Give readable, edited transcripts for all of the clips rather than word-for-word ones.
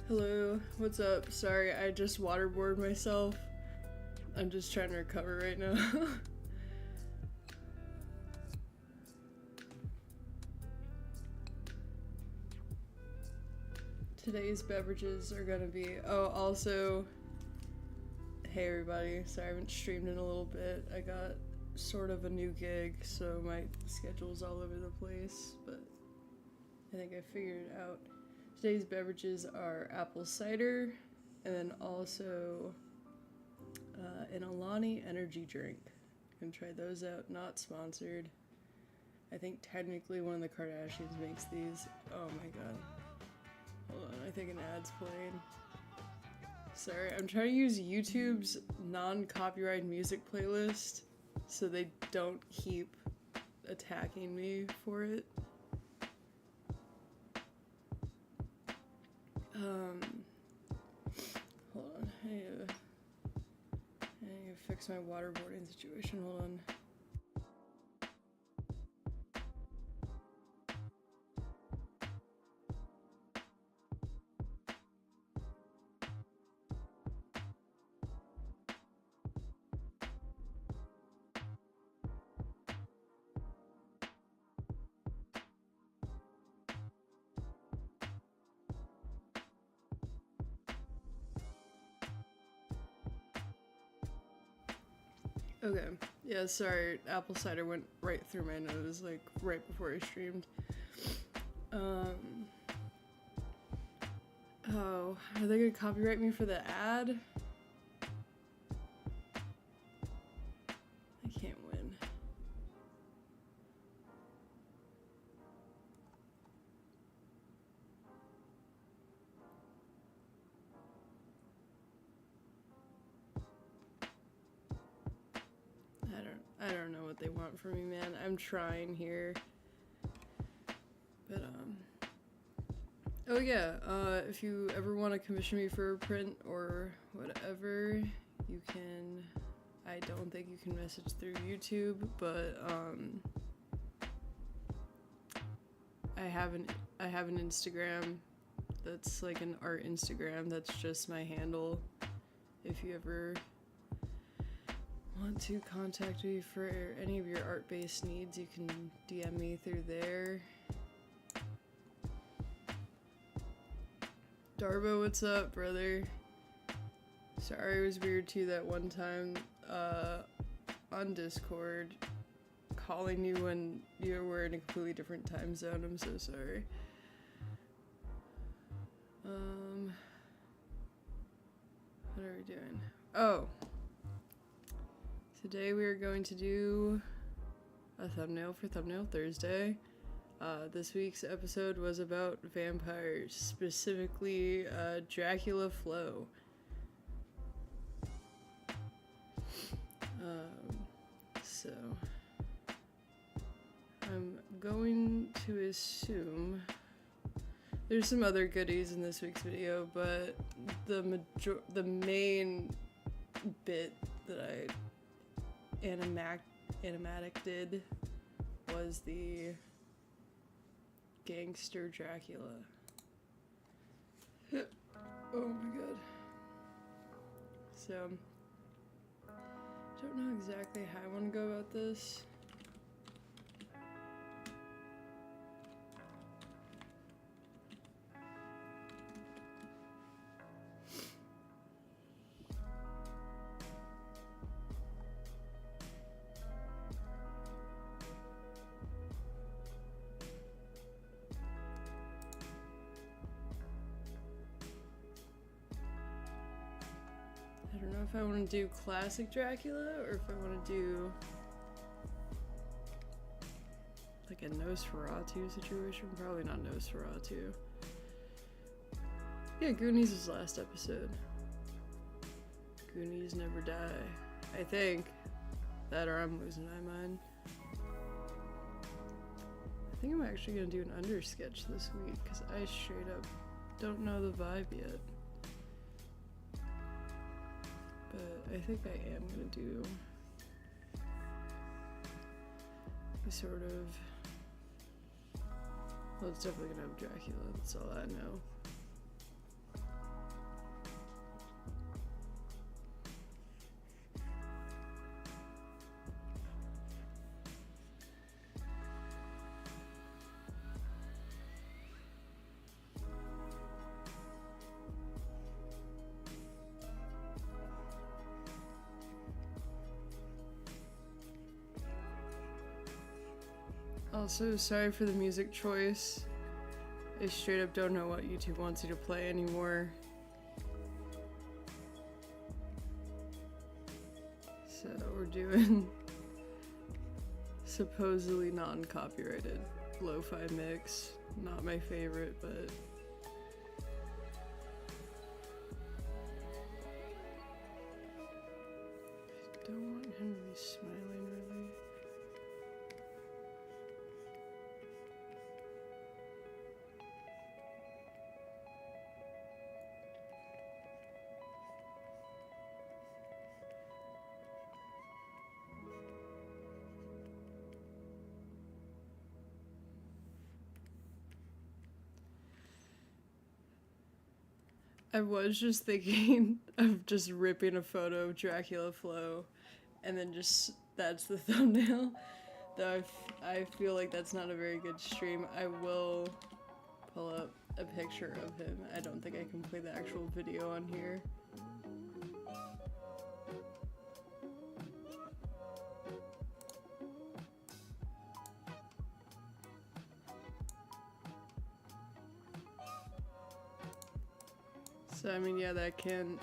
Hello, what's up? Sorry, I just waterboarded myself. I'm just trying to recover right now. Today's beverages are gonna be, also, hey everybody, sorry I haven't streamed in a little bit. I got sort of a new gig, so my schedule's all over the place, but I think I figured it out. Today's beverages are apple cider, and then also an Alani energy drink. You can try those out, not sponsored. I think technically one of the Kardashians makes these. Oh my god. Hold on, I think an ad's playing. Sorry, I'm trying to use YouTube's non-copyright music playlist so they don't keep attacking me for it. Hold on, I need to fix my waterboarding situation, hold on. Okay, yeah, sorry, apple cider went right through my nose, like, right before I streamed. Oh, are they gonna copyright me for the ad? I can't win. I don't know what they want from me, man. I'm trying here. But, oh yeah, if you ever want to commission me for a print or whatever, you can. I don't think you can message through YouTube, but, I have an Instagram that's like an art Instagram that's just my handle. If you ever want to contact me for any of your art-based needs, you can DM me through there. Darbo, what's up, brother? Sorry, it was weird too that one time on Discord calling you when you were in a completely different time zone. I'm so sorry. What are we doing? Oh, today we are going to do a thumbnail for Thumbnail Thursday. This week's episode was about vampires, specifically Dracula Flow. So I'm going to assume there's some other goodies in this week's video, but the main bit that I animatic did was the gangster Dracula. Oh my god. So, I don't know exactly how I want to go about this. I don't know if I want to do classic Dracula or if I want to do like a Nosferatu situation. Probably not Nosferatu. Yeah, Goonies was last episode. Goonies never die. I think. That or I'm losing my mind. I think I'm actually going to do an undersketch this week because I straight up don't know the vibe yet. But I think I am going to do a sort of... Well, it's definitely going to have Dracula, that's all I know. Also, sorry for the music choice. I straight up don't know what YouTube wants you to play anymore. So we're doing supposedly non-copyrighted lo-fi mix. Not my favorite, but I don't want him to be smiling really. I was just thinking of just ripping a photo of Dracula Flow and then just that's the thumbnail. Though I feel like that's not a very good stream. I will pull up a picture of him. I don't think I can play the actual video on here. So I mean, yeah, that can,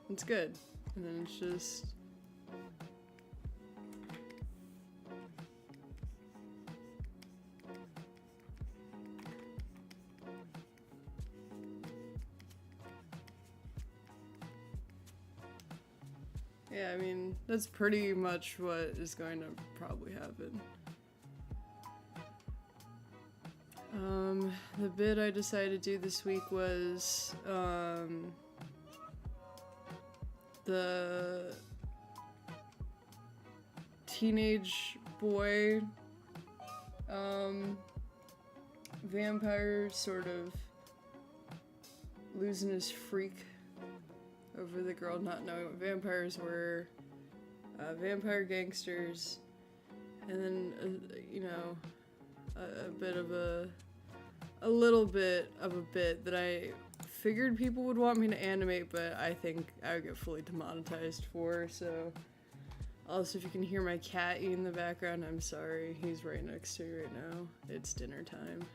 it's good. And then it's just, yeah, I mean, that's pretty much what is going to probably happen. The bit I decided to do this week was, the teenage boy, vampire sort of losing his freak over the girl not knowing what vampires were, vampire gangsters, and then, you know, a bit of a little bit of a bit that I figured people would want me to animate, but I think I would get fully demonetized for, so. Also, if you can hear my cat eating in the background, I'm sorry. He's right next to me right now. It's dinner time.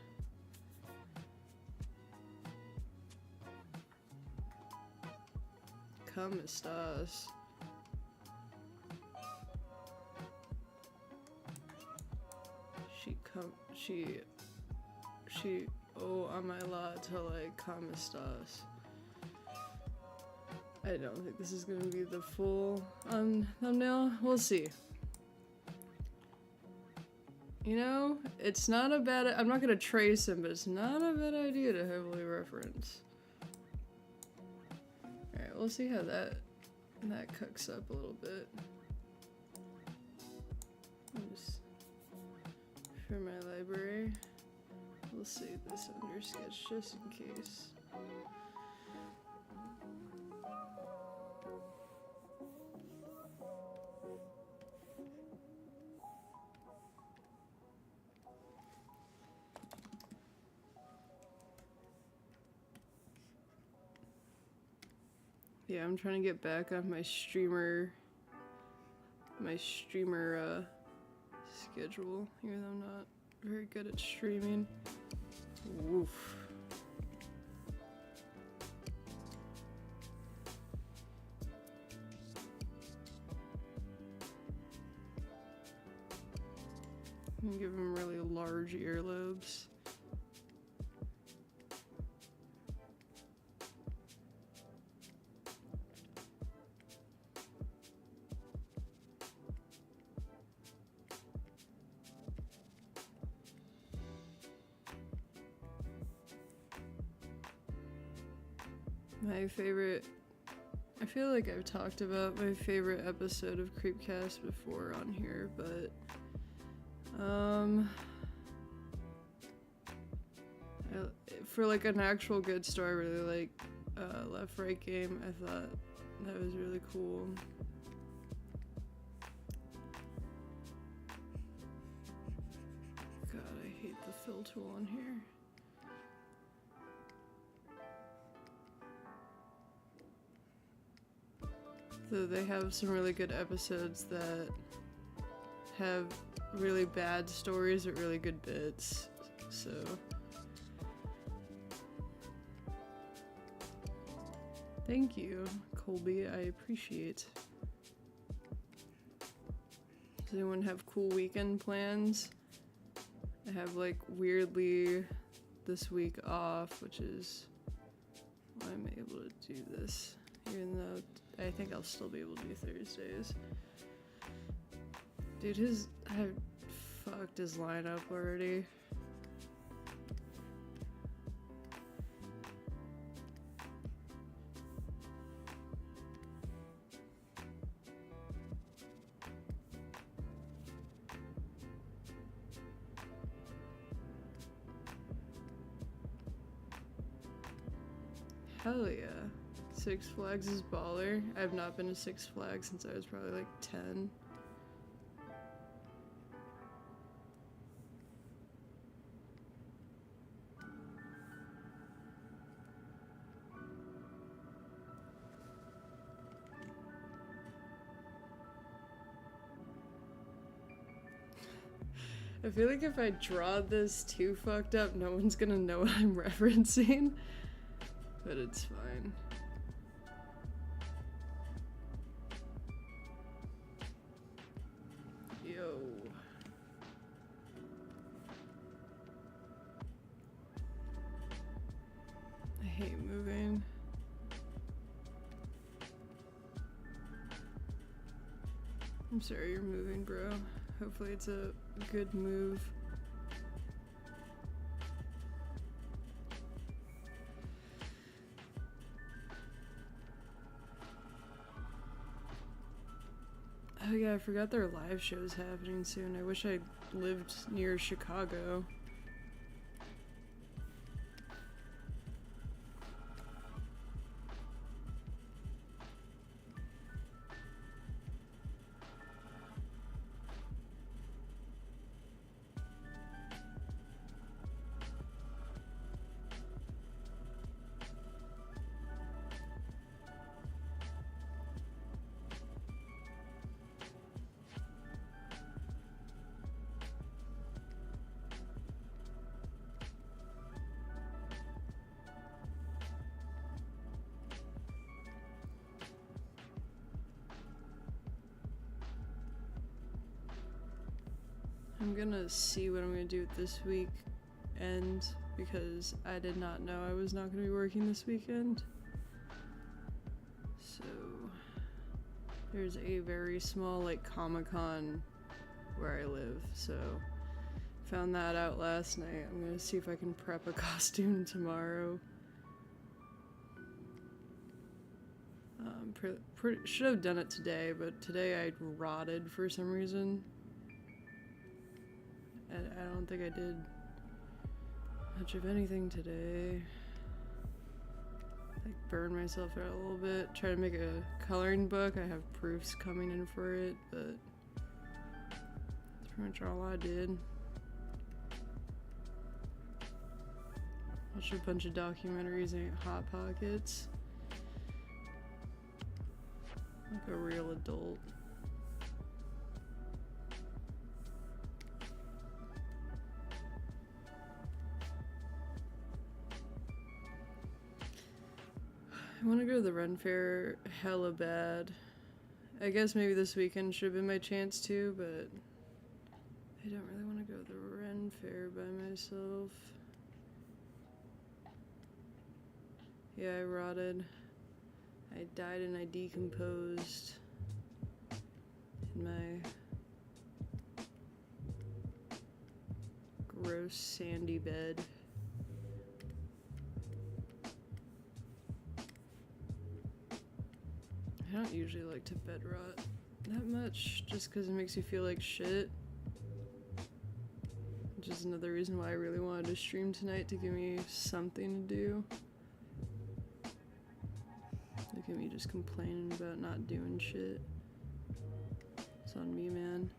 ¿Cómo estás? Oh, am I allowed to like, ¿cómo estás? I don't think this is gonna be the full thumbnail. We'll see. You know, it's not a bad, I'm not gonna trace him, but it's not a bad idea to heavily reference. Alright, we'll see how that cooks up a little bit. Just for my library. We'll save this under sketch just in case. Yeah, I'm trying to get back on my streamer schedule, even though I'm not very good at streaming. Woof. I'm gonna give him really large earlobes. My favorite, I feel like I've talked about my favorite episode of Creepcast before on here, but for like an actual good story, I really like Left Right Game. I thought that was really cool. God, I hate the fill tool on here. So they have some really good episodes that have really bad stories but really good bits, so. Thank you, Colby, I appreciate. Does anyone have cool weekend plans? I have like weirdly this week off, which is why I'm able to do this, even though I think I'll still be able to do Thursdays. Dude, I fucked his lineup already. Hell yeah. Six Flags is baller. I've not been to Six Flags since I was probably like 10. I feel like if I draw this too fucked up, no one's gonna know what I'm referencing. But it's fine. Yo. I hate moving. I'm sorry you're moving, bro. Hopefully it's a good move. Oh yeah, I forgot there are live shows happening soon. I wish I lived near Chicago. I'm gonna see what I'm gonna do this weekend because I did not know I was not gonna be working this weekend. So there's a very small like Comic-Con where I live, so found that out last night. I'm gonna see if I can prep a costume tomorrow. Should have done it today, but today I rotted for some reason. I don't think I did much of anything today. Like burned myself out a little bit. Try to make a coloring book. I have proofs coming in for it, but that's pretty much all I did. Watched a bunch of documentaries and ate Hot Pockets. Like a real adult. I want to go to the Ren Fair hella bad. I guess maybe this weekend should have been my chance to, but I don't really want to go to the Ren Fair by myself. Yeah, I rotted. I died and I decomposed in my gross sandy bed. I don't usually like to bed rot that much just because it makes you feel like shit. Which is another reason why I really wanted to stream tonight, to give me something to do. Look at me just complaining about not doing shit. It's on me, man.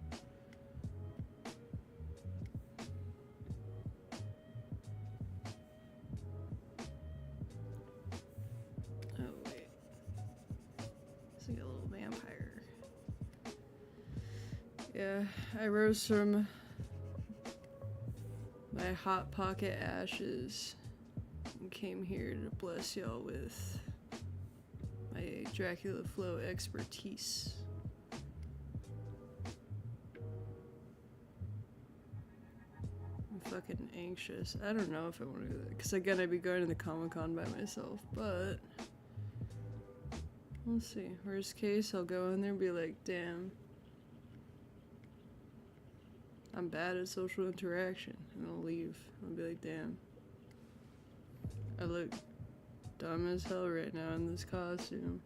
Oh, wait. It's like a little vampire. Yeah, I rose from my hot pocket ashes and came here to bless y'all with my Dracula Flow expertise. I'm fucking anxious. I don't know if I want to do that, because again, I'd be going to the Comic-Con by myself, but we'll see. Worst case, I'll go in there and be like, damn, I'm bad at social interaction, and I'll leave. I'll be like, damn, I look dumb as hell right now in this costume.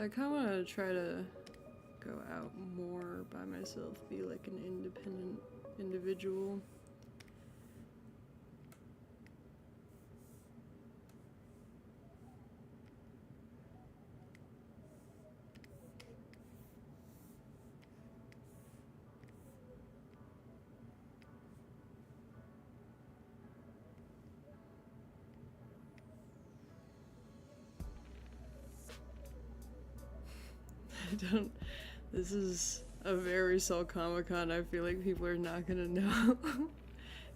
I kind of want to try to go out more by myself, be like an independent individual. This is a very small Comic-Con. I feel like people are not gonna know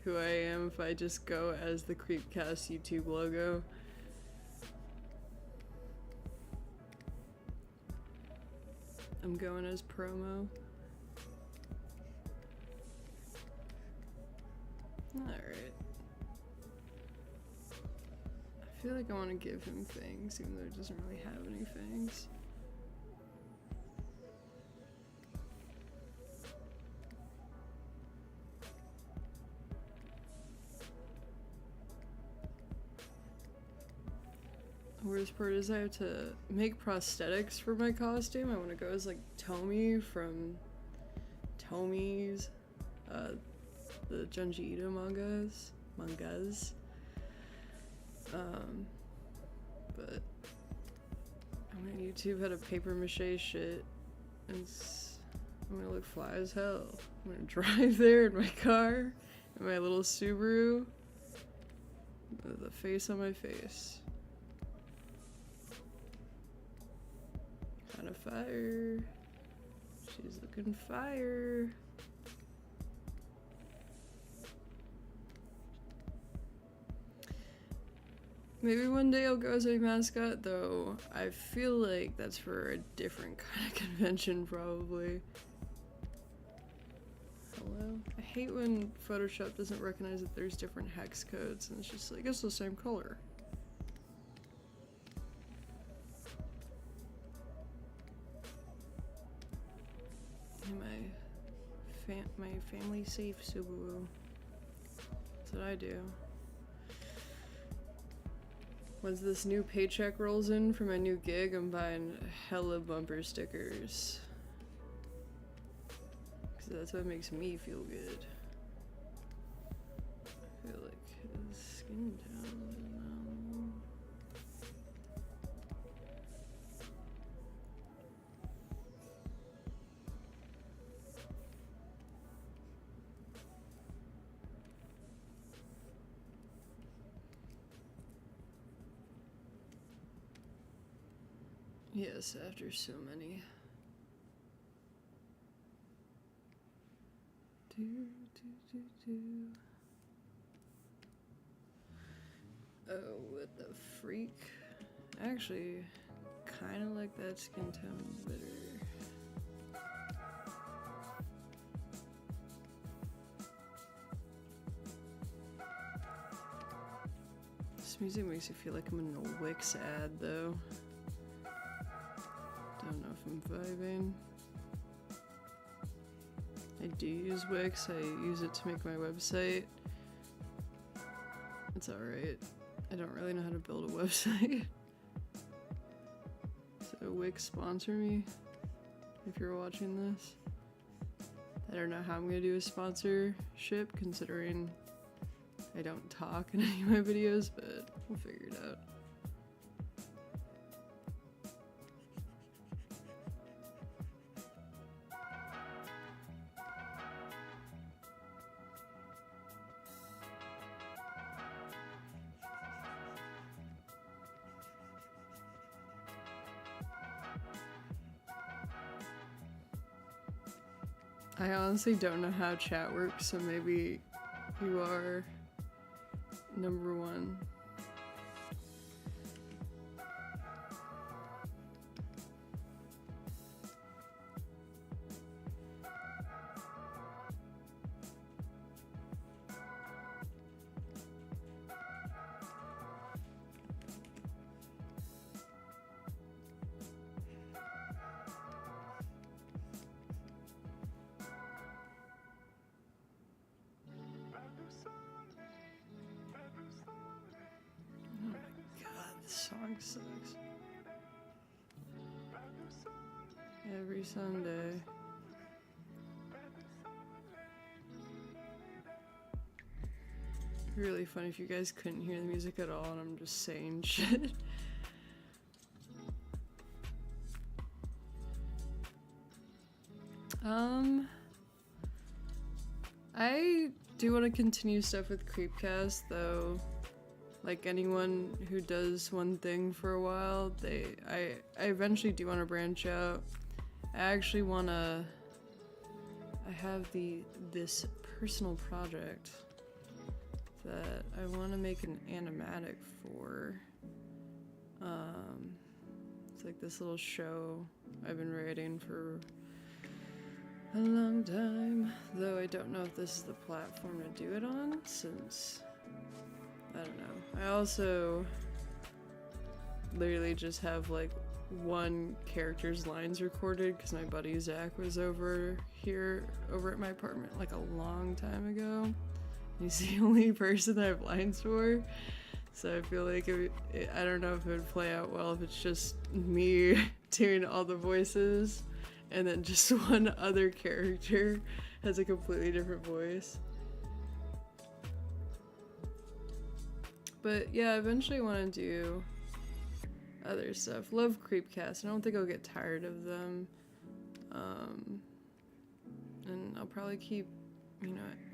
who I am if I just go as the Creepcast YouTube logo. I'm going as promo. Alright. I feel like I want to give him fangs, even though it doesn't really have any fangs. The worst part is I have to make prosthetics for my costume. I want to go as like Tomy from Tomy's, the Junji Ito mangas. But I'm on YouTube had a paper mache shit, and I'm gonna look fly as hell. I'm gonna drive there in my car, in my little Subaru, with a face on my face. Kind of fire. She's looking fire. Maybe one day I'll go as a mascot, though I feel like that's for a different kind of convention, probably. Hello? I hate when Photoshop doesn't recognize that there's different hex codes, and it's just like, it's the same color. My family safe Subaru. That's what I do. Once this new paycheck rolls in for my new gig, I'm buying hella bumper stickers. Cause that's what makes me feel good. I feel like his skin tone is now. Yes, after so many. Oh, what the freak? Actually, kind of like that skin tone better. This music makes me feel like I'm in a Wix ad, though. Don't know if I'm vibing. I do use Wix. I use it to make my website. It's alright. I don't really know how to build a website. So Wix, sponsor me if you're watching this. I don't know how I'm gonna do a sponsorship, considering I don't talk in any of my videos, but we'll figure it out. I honestly don't know how chat works, so maybe you are number one. Song sucks. Every Sunday. Really funny if you guys couldn't hear the music at all and I'm just saying shit. I do want to continue stuff with Creepcast though. Like anyone who does one thing for a while, I eventually do want to branch out. I actually want to. I have this personal project that I want to make an animatic for. It's like this little show I've been writing for a long time, though I don't know if this is the platform to do it on, since I don't know. I also literally just have like one character's lines recorded because my buddy Zach was over at my apartment like a long time ago. He's the only person I have lines for, so I feel like I don't know if it would play out well if it's just me doing all the voices and then just one other character has a completely different voice. But yeah, I eventually want to do other stuff. Love Creepcast. I don't think I'll get tired of them. And I'll probably keep,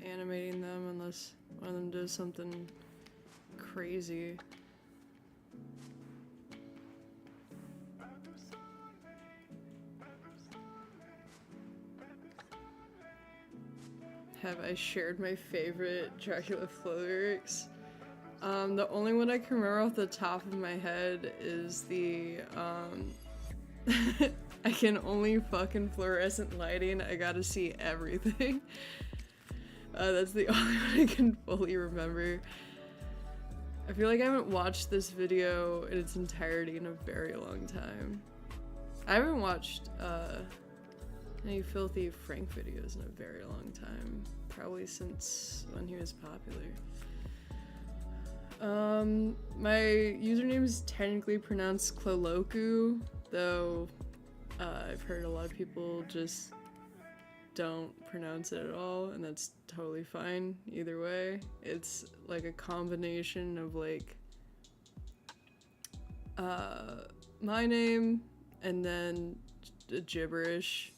animating them unless one of them does something crazy. Have I shared my favorite Dracula Flow lyrics? The only one I can remember off the top of my head is the, I can only fucking fluorescent lighting, I gotta see everything. That's the only one I can fully remember. I feel like I haven't watched this video in its entirety in a very long time. I haven't watched, any Filthy Frank videos in a very long time. Probably since when he was popular. My username is technically pronounced Cloloku, though I've heard a lot of people just don't pronounce it at all, and that's totally fine either way. It's like a combination of like my name and then gibberish.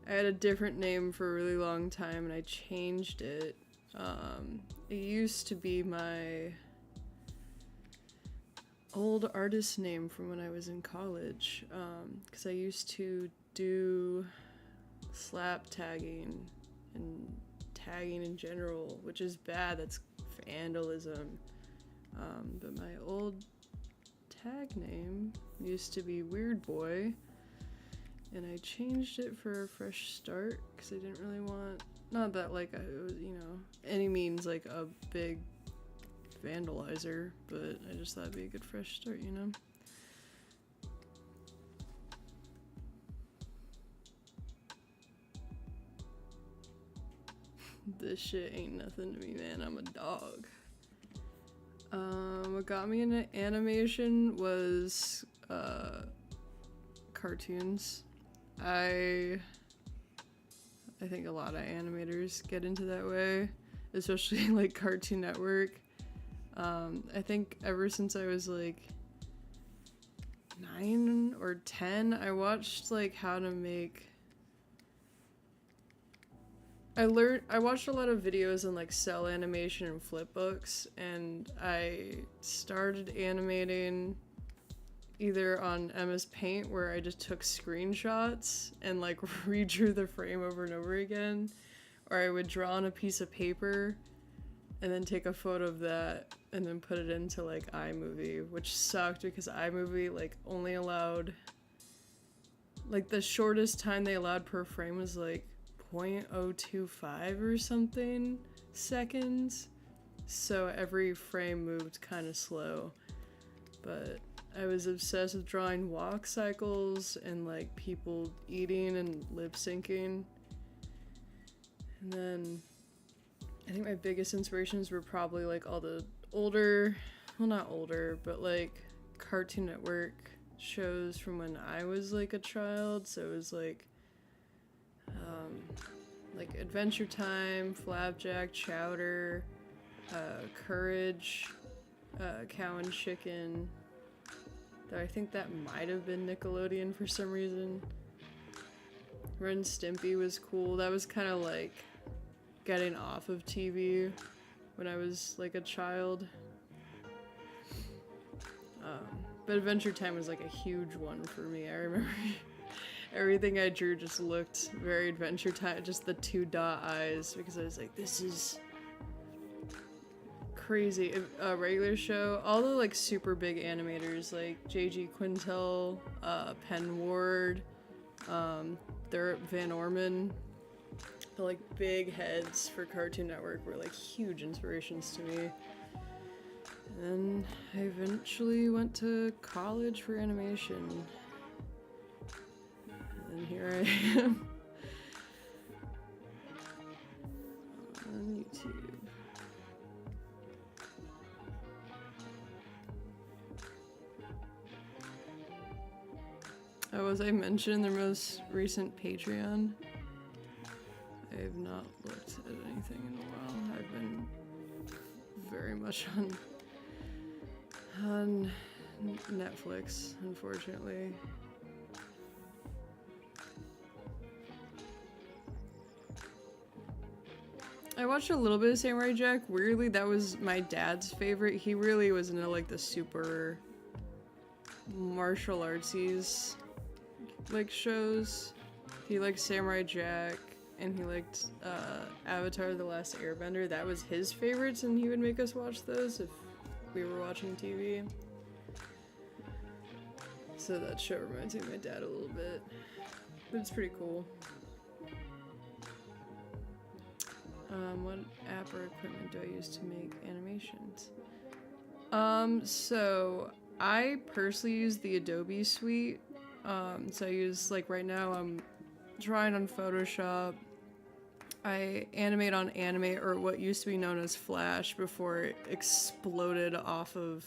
I had a different name for a really long time and I changed it. It used to be my old artist name from when I was in college, because I used to do slap tagging and tagging in general, which is bad, that's vandalism. But my old tag name used to be Weird Boy, and I changed it for a fresh start because I didn't really want, not that like I was, any means like a big vandalizer, but I just thought it'd be a good fresh start, This shit ain't nothing to me, man. I'm a dog. What got me into animation was cartoons. I think a lot of animators get into that way, especially like Cartoon Network. I think ever since I was like 9 or 10, I watched like how to make. I watched a lot of videos on like cell animation and flip books, and I started animating either on MS Paint where I just took screenshots and like redrew the frame over and over again, or I would draw on a piece of paper and then take a photo of that and then put it into like iMovie, which sucked because iMovie like only allowed, like the shortest time they allowed per frame was like 0.025 or something seconds, so every frame moved kind of slow. But I was obsessed with drawing walk cycles and like people eating and lip syncing. And then I think my biggest inspirations were probably like all the older, well not older, but like Cartoon Network shows from when I was like a child. So it was like Adventure Time, Flapjack, Chowder, Courage, Cow and Chicken. Though I think that might have been Nickelodeon for some reason. Ren and Stimpy was cool. That was kind of like getting off of TV when I was like a child. But Adventure Time was like a huge one for me. I remember everything I drew just looked very Adventure Time, just the 2 dot eyes, because I was like, this is crazy. A regular show, all the like super big animators like J.G. Quintel, Penn Ward, they're Van Orman, the like big heads for Cartoon Network were like huge inspirations to me. And I eventually went to college for animation. And here I am on YouTube. Oh, as I mentioned, their most recent Patreon. I have not looked at anything in a while. I've been very much on Netflix, unfortunately. I watched a little bit of Samurai Jack. Weirdly, that was my dad's favorite. He really was into like the super martial artsies like shows. He liked Samurai Jack and he liked Avatar: The Last Airbender. That was his favorites, and he would make us watch those if we were watching TV. So that show reminds me of my dad a little bit, but it's pretty cool. What app or equipment do I use to make animations? So I personally use the Adobe suite. So I use, like right now I'm drawing on Photoshop. I animate on Animate, or what used to be known as Flash before it exploded off of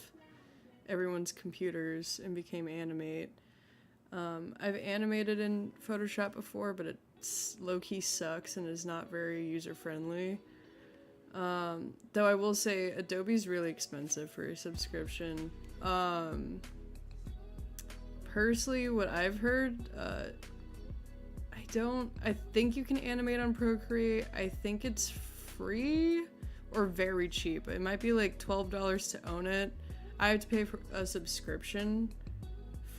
everyone's computers and became Animate. I've animated in Photoshop before, but it low-key sucks and is not very user-friendly. Though I will say Adobe's really expensive for a subscription. Personally, what I've heard, I think you can animate on Procreate. I think it's free or very cheap. It might be like $12 to own it. I have to pay for a subscription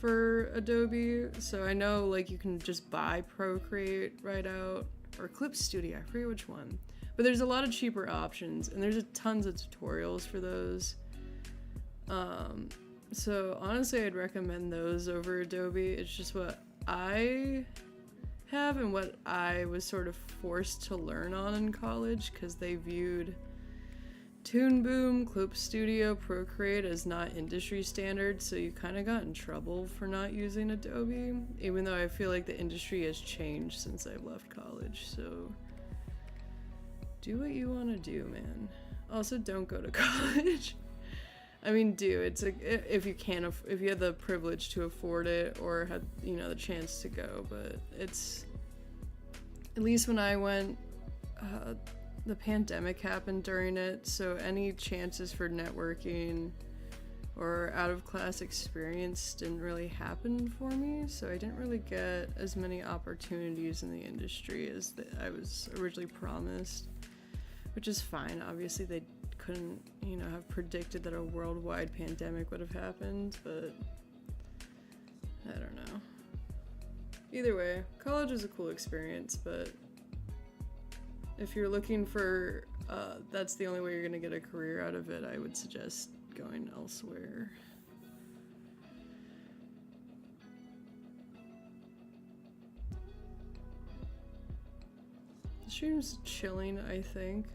for Adobe, so I know like you can just buy Procreate right out, or Clip Studio, I forget which one. But there's a lot of cheaper options, and there's tons of tutorials for those. So honestly, I'd recommend those over Adobe. It's just what I have and what I was sort of forced to learn on in college, because they viewed Toon Boom, Clip Studio, Procreate as not industry standard, so you kind of got in trouble for not using Adobe, even though I feel like the industry has changed since I've left college. So do what you want to do, man. Also, don't go to college. I mean, do. It's like, if you can, if you have the privilege to afford it or had, you know, the chance to go. But it's, at least when I went, the pandemic happened during it, so any chances for networking or out of class experience didn't really happen for me. So I didn't really get as many opportunities in the industry as I was originally promised, which is fine. Obviously, they couldn't, you know, have predicted that a worldwide pandemic would have happened, but I don't know. Either way, college is a cool experience, but if you're looking for, that's the only way you're gonna get a career out of it, I would suggest going elsewhere. The stream's chilling, I think.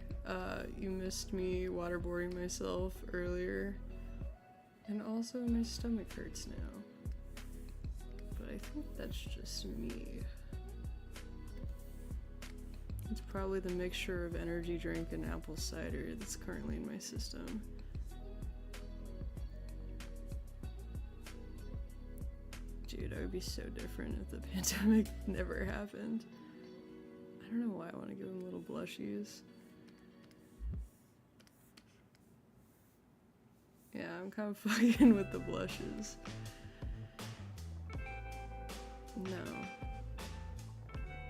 You missed me waterboarding myself earlier. And also my stomach hurts now. But I think that's just me. It's probably the mixture of energy drink and apple cider that's currently in my system. Dude, I would be so different if the pandemic never happened. I don't know why I want to give him little blushies. Yeah, I'm kind of fucking with the blushes. No.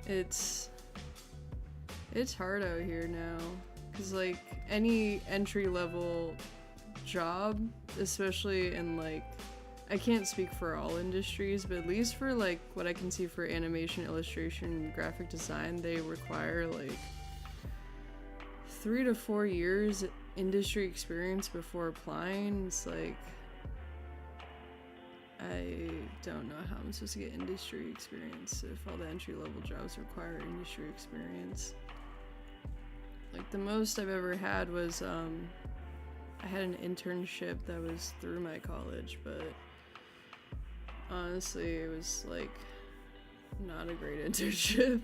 It's hard out here now. Cause like any entry level job, especially in like, I can't speak for all industries, but at least for like what I can see for animation, illustration, graphic design, they require like 3 to 4 years industry experience before applying. It's like, I don't know how I'm supposed to get industry experience if all the entry level jobs require industry experience. Like the most I've ever had was I had an internship that was through my college, but honestly it was like not a great internship.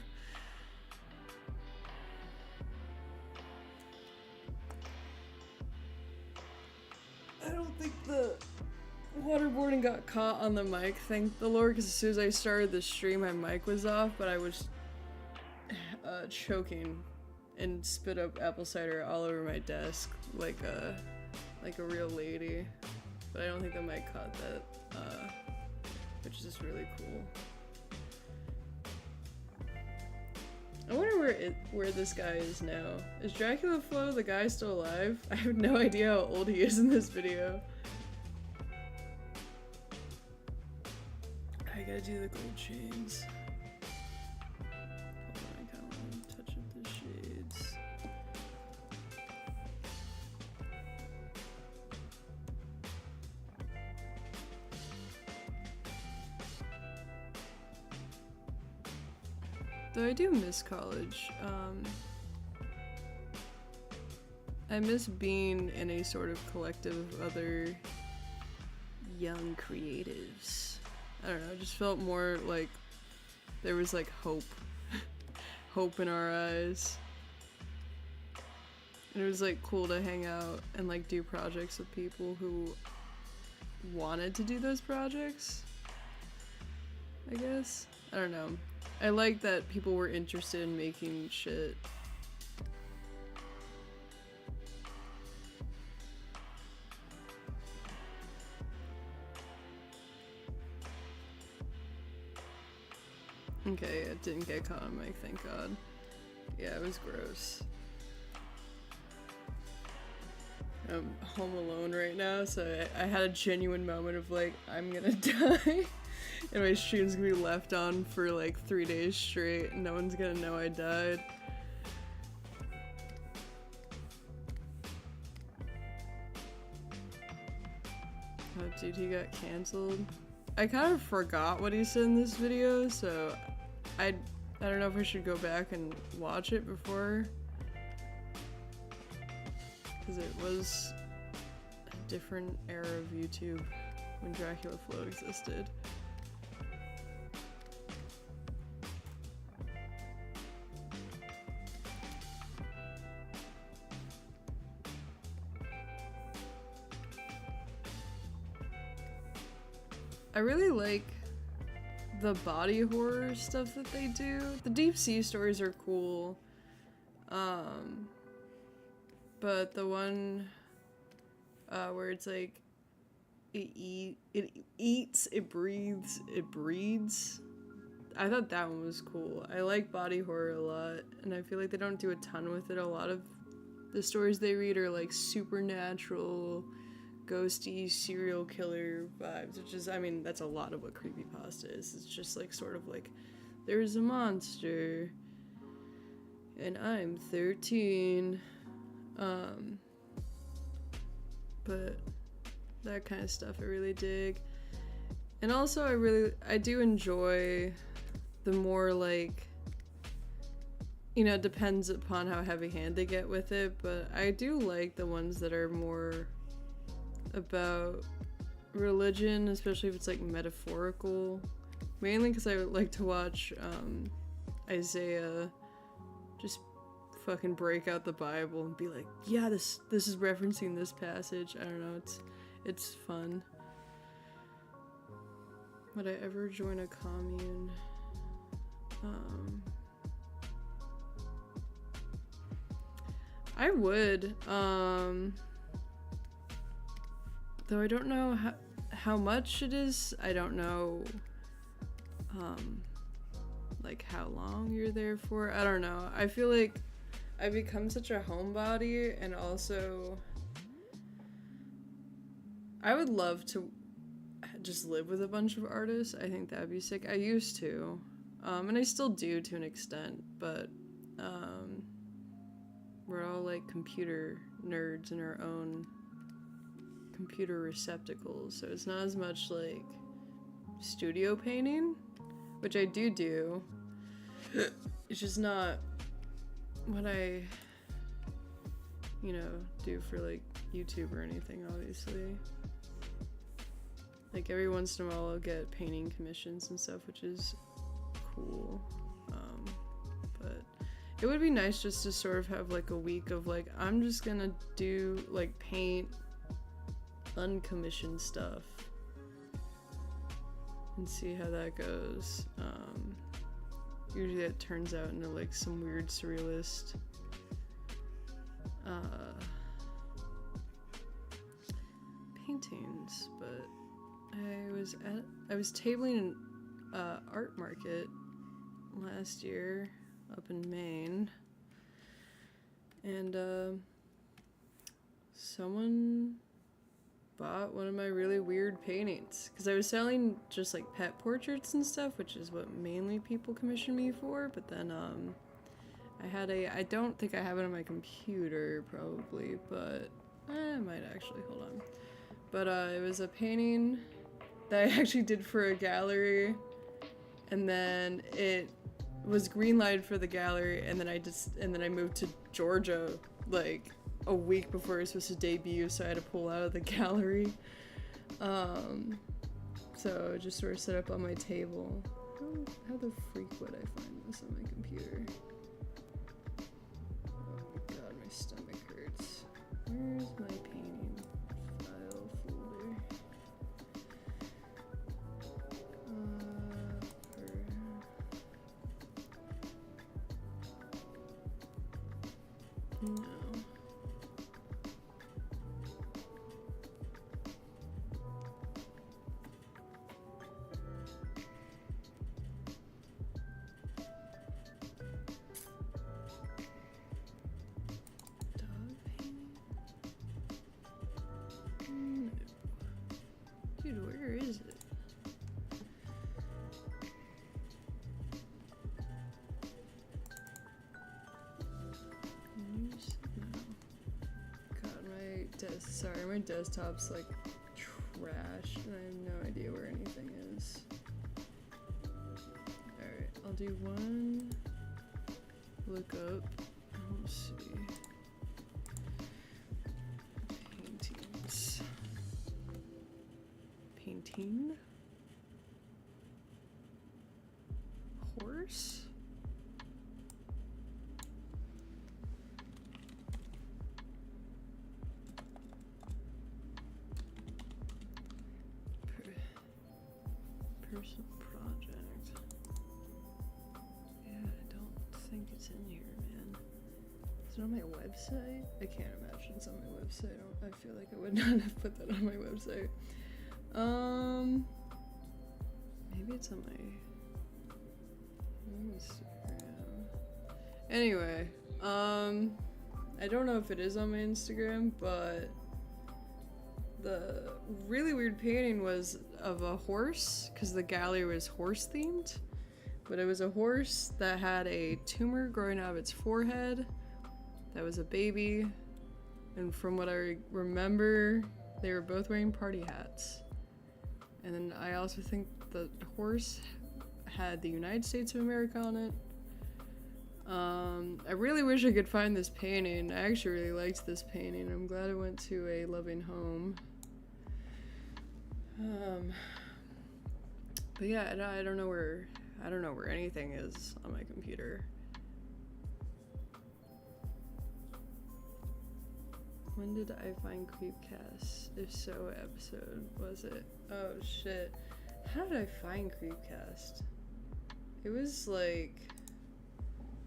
I don't think the waterboarding got caught on the mic, thank the Lord, because as soon as I started the stream my mic was off, but I was choking and spit up apple cider all over my desk like a real lady. But I don't think the mic caught that, which is just really cool. I wonder where this guy is now. Is Dracula Flow the guy still alive? I have no idea how old he is in this video. I gotta do the gold chains. Hold on, I kinda wanna touch up the shades. Though I do miss college. I miss being in a sort of collective of other young creatives. I don't know, it just felt more like there was like hope. Hope in our eyes. And it was like cool to hang out and like do projects with people who wanted to do those projects, I guess. I don't know. I like that people were interested in making shit. Okay, it didn't get caught on mic, thank God. Yeah, it was gross. I'm home alone right now, so I had a genuine moment of like, I'm gonna die. And my stream's gonna be left on for like 3 days straight, and no one's gonna know I died. Oh dude, he got cancelled. I kind of forgot what he said in this video, so I don't know if I should go back and watch it before, because it was a different era of YouTube when Dracula Flow existed. I really like the body horror stuff that they do. The deep sea stories are cool. But the one where it's like it eats, it breathes, it breeds. I thought that one was cool. I like body horror a lot, and I feel like they don't do a ton with it. A lot of the stories they read are like supernatural, ghosty serial killer vibes, which is, I mean, that's a lot of what creepypasta is. It's just like sort of like, there's a monster and I'm 13. But that kind of stuff I really dig. And also I do enjoy the more like, you know, it depends upon how heavy-handed they get with it, but I do like the ones that are more about religion, especially if it's like metaphorical. Mainly because I like to watch Isaiah just fucking break out the Bible and be like, yeah, this is referencing this passage. I don't know, it's fun. Would I ever join a commune? I would, though I don't know how much it is. I don't know, like how long you're there for. I don't know. I feel like I become such a homebody, and also I would love to just live with a bunch of artists. I think that'd be sick. I used to, and I still do to an extent, but we're all like computer nerds in our own computer receptacles, so it's not as much like studio painting, which I do. It's just not what I, you know, do for like YouTube or anything, obviously. Like every once in a while I'll get painting commissions and stuff, which is cool. But it would be nice just to sort of have like a week of like, I'm just gonna do like paint uncommissioned stuff and see how that goes. Usually it turns out into like some weird surrealist paintings, but I was tabling an art market last year up in Maine, and someone bought one of my really weird paintings, because I was selling just like pet portraits and stuff, which is what mainly people commission me for. But then I don't think I have it on my computer probably, but I might actually, hold on. But it was a painting that I actually did for a gallery, and then it was greenlighted for the gallery, and then I moved to Georgia like a week before it was supposed to debut, so I had to pull out of the gallery. So I just sort of set up on my table. How the freak would I find this on my computer? Oh my god, my stomach hurts. Where's my painting file folder? No. Dude, where is it? God, my desktop's like trash, and I have no idea where anything is. Alright, I'll do one look up. Let's see. Paintings. Painting? Horse? Personal project. Yeah, I don't think it's in here, man. Is it on my website? I can't imagine it's on my website. I feel like I would not have put that on my website. Maybe it's on my Instagram. Anyway, I don't know if it is on my Instagram, but the really weird painting was of a horse, because the gallery was horse themed, but it was a horse that had a tumor growing out of its forehead that was a baby, and from what I remember, they were both wearing party hats. And then I also think the horse had the United States of America on it. I really wish I could find this painting. I actually really liked this painting. I'm glad it went to a loving home. But yeah, I don't know where anything is on my computer. When did I find Creepcast? If so, what episode was it? Oh shit. How did I find Creepcast? It was like...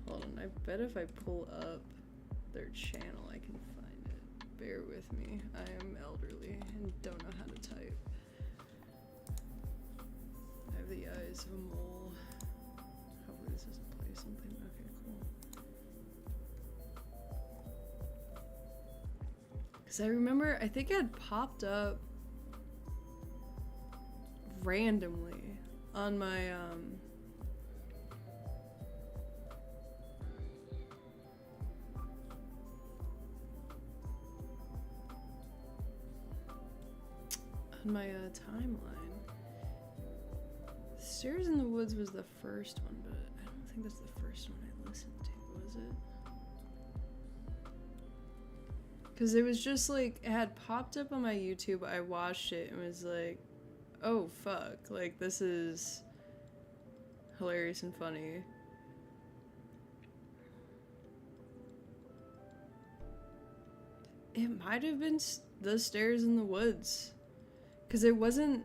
Hold on, I bet if I pull up their channel I can find it. Bear with me. I am elderly and don't know how to type. I have the eyes of a mole. Hopefully this doesn't play something. Okay, cool. Because I remember, I think it had popped up randomly on my, timeline. Stairs in the Woods was the first one, but I don't think that's the first one I listened to, was it? Because it was just like, it had popped up on my YouTube, I watched it and was like, oh fuck, like this is hilarious and funny. It might have been The Stairs in the Woods. Because it wasn't...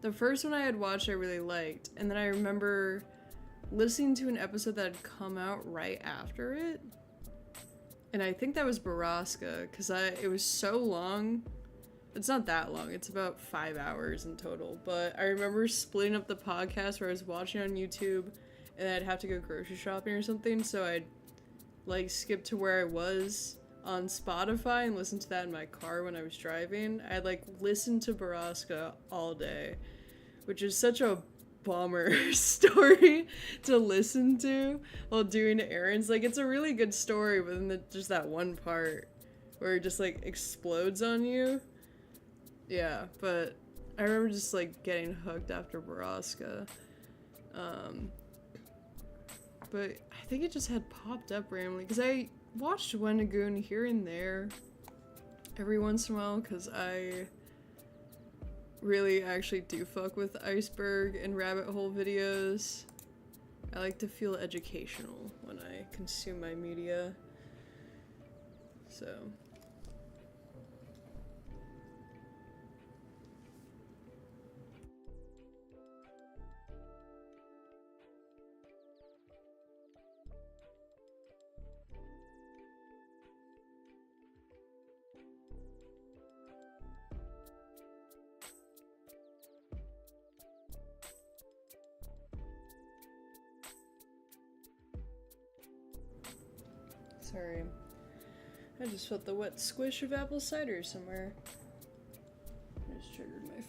The first one I had watched I really liked. And then I remember listening to an episode that had come out right after it. And I think that was Baraska. Because it was so long. It's not that long. It's about 5 hours in total. But I remember splitting up the podcast where I was watching on YouTube. And I'd have to go grocery shopping or something. So I'd like skip to where I was on Spotify and listen to that in my car when I was driving. I'd like listen to Baraska all day, which is such a bummer story to listen to while doing errands. Like, it's a really good story, but then just that one part where it just like explodes on you. Yeah, but I remember just like getting hooked after Baraska. But I think it just had popped up randomly because I watched Wendigoon here and there every once in a while because I really actually do fuck with iceberg and rabbit hole videos. I like to feel educational when I consume my media. So... Sorry. I just felt the wet squish of apple cider somewhere. I just triggered my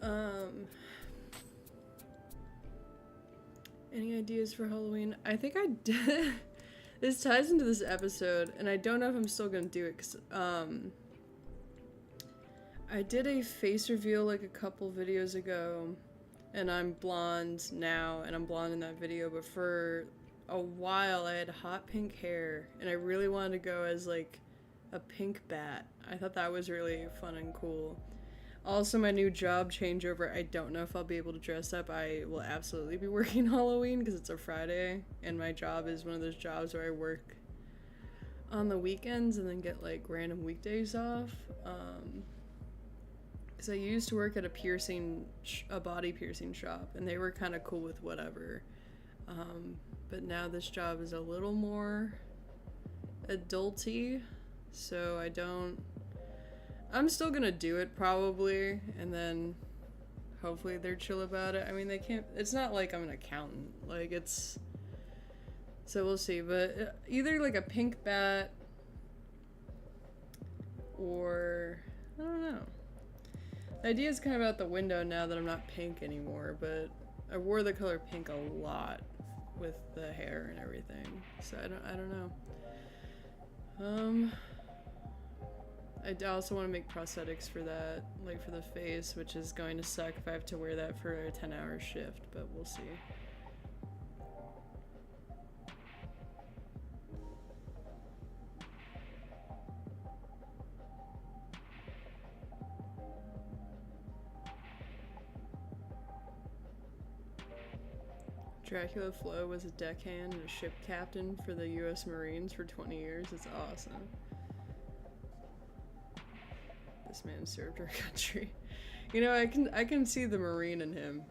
phone. Any ideas for Halloween? I think I did. This ties into this episode, and I don't know if I'm still gonna do it, because, I did a face reveal, like, a couple videos ago, and I'm blonde now, and I'm blonde in that video, but for a while I had hot pink hair, and I really wanted to go as, like, a pink bat. I thought that was really fun and cool. Also, my new job changeover, I don't know if I'll be able to dress up. I will absolutely be working Halloween because it's a Friday, and my job is one of those jobs where I work on the weekends and then get, like, random weekdays off. Because I used to work at a body piercing shop, and they were kind of cool with whatever. But now this job is a little more adulty, so I'm still gonna do it probably, and then hopefully they're chill about it. I mean, it's not like I'm an accountant, like so we'll see, but either like a pink bat or I don't know. The idea is kind of out the window now that I'm not pink anymore, but I wore the color pink a lot with the hair and everything, so I don't know. I also want to make prosthetics for that, like for the face, which is going to suck if I have to wear that for a 10-hour shift, but we'll see. Dracula Flow was a deckhand and a ship captain for the U.S. Marines for 20 years. It's awesome. This man served our country. You know, I can see the Marine in him.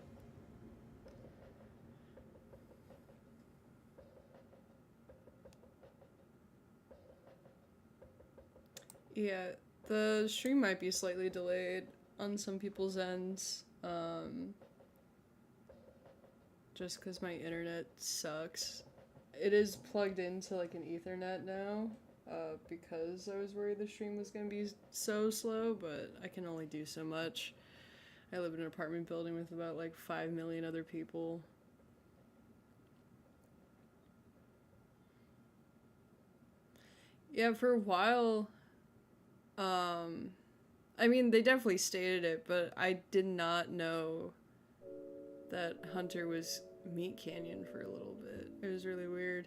Yeah, the stream might be slightly delayed on some people's ends. Just because my internet sucks. It is plugged into like an Ethernet now, because I was worried the stream was going to be so slow, but I can only do so much. I live in an apartment building with about like 5 million other people. Yeah, for a while, I mean, they definitely stated it, but I did not know that Hunter was Meat Canyon for a little bit. It was really weird.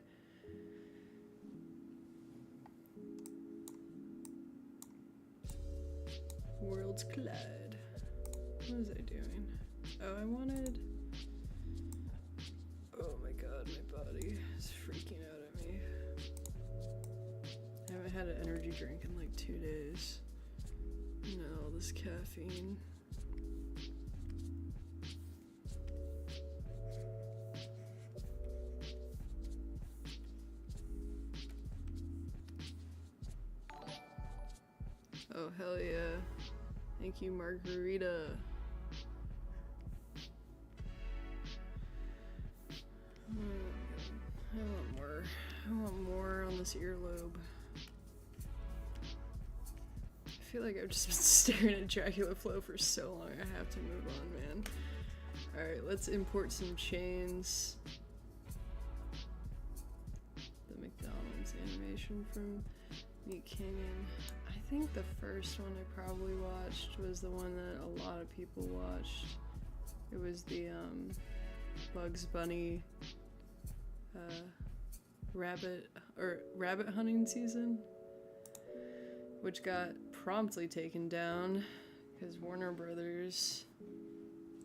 Worlds collide. What was I doing? Oh, I wanted... Oh my god, my body is freaking out at me. I haven't had an energy drink in like 2 days. No, all this caffeine. Oh, hell yeah. Thank you, Margarita. I want more. I want more on this earlobe. I feel like I've just been staring at Dracula Flow for so long. I have to move on, man. Alright, let's import some chains. The McDonald's animation from Meat Canyon. I think the first one I probably watched was the one that a lot of people watched. It was the Bugs Bunny rabbit hunting season, which got promptly taken down because Warner Brothers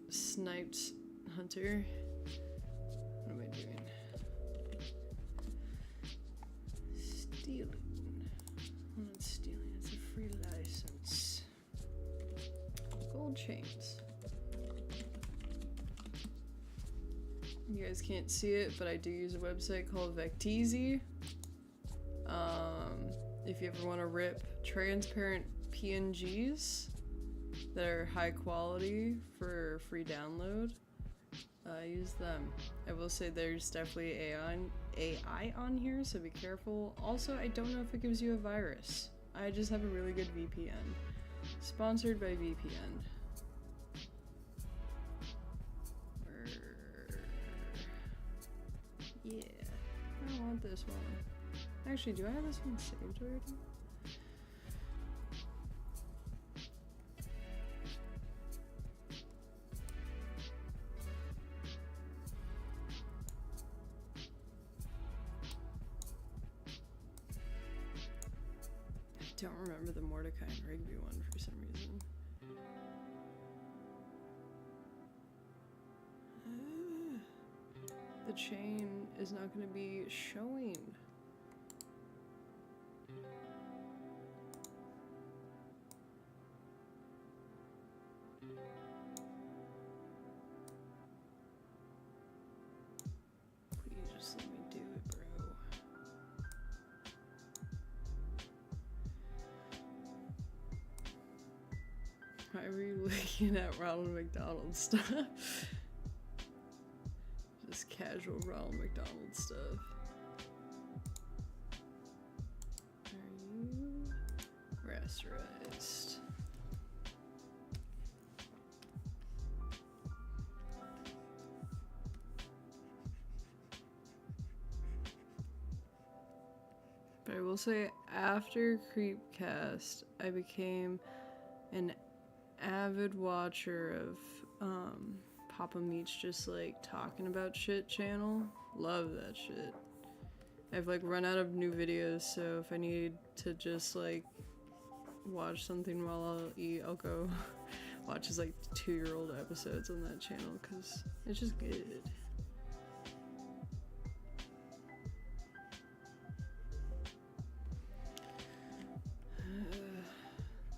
sniped Hunter. What am I doing? Stealing. I'm not stealing, it's a free license. Gold chains. You guys can't see it, but I do use a website called Vecteezy. If you ever want to rip transparent PNGs that are high quality for free download, use them. I will say there's definitely AI on here, so be careful. Also, I don't know if it gives you a virus. I just have a really good VPN. Sponsored by VPN. Yeah, I don't want this one. Actually, do I have this one saved already? I don't remember the Mordecai and Rigby one for some reason. The chain is not going to be showing. Please just let me do it, bro. Why were you looking at Ronald McDonald stuff? Just casual Ronald McDonald stuff. Are you? Rest. moisturized. But I will say, after Creepcast, I became an avid watcher of Papa Meat's just like talking about shit channel. Love that shit. I've like run out of new videos, so if I need to just like watch something while I'll eat, I'll go watch his like 2-year-old episodes on that channel because it's just good.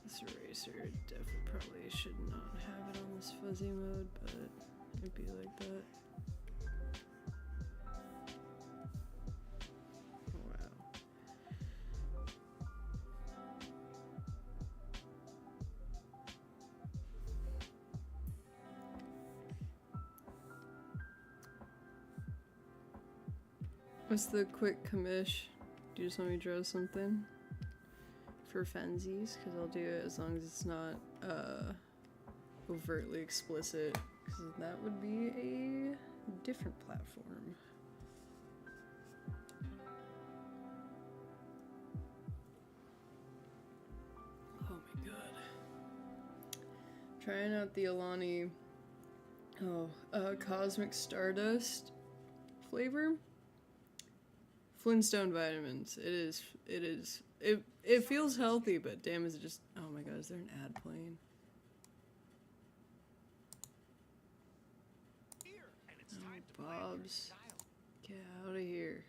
This eraser definitely probably should not have it on this fuzzy mode, but it'd be like that. What's the quick commish? Do you just want me to draw something? For funsies? Because I'll do it as long as it's not overtly explicit. Because that would be a different platform. Oh my god. Trying out the Alani Cosmic Stardust flavor. Flintstone vitamins. It feels healthy, but damn, is it just... Oh my god, is there an ad playing? Oh, Bob's. Get out of here.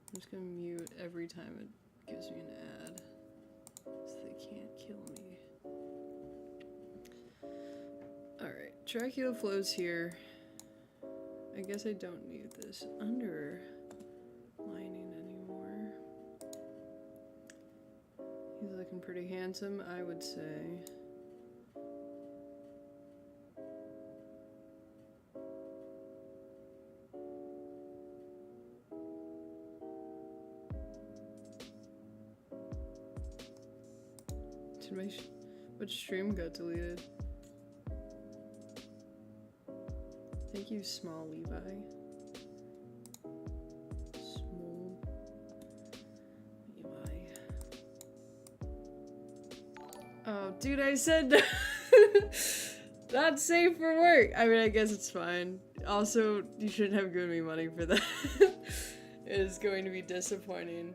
I'm just gonna mute every time it gives me an ad, so they can't kill me. Alright, Dracula Flow's here. I guess I don't need this underlining anymore. He's looking pretty handsome, I would say. Which stream got deleted? Thank you, Small Levi. Small Levi. Oh, dude, I said not safe for work. I mean, I guess it's fine. Also, you shouldn't have given me money for that. It is going to be disappointing.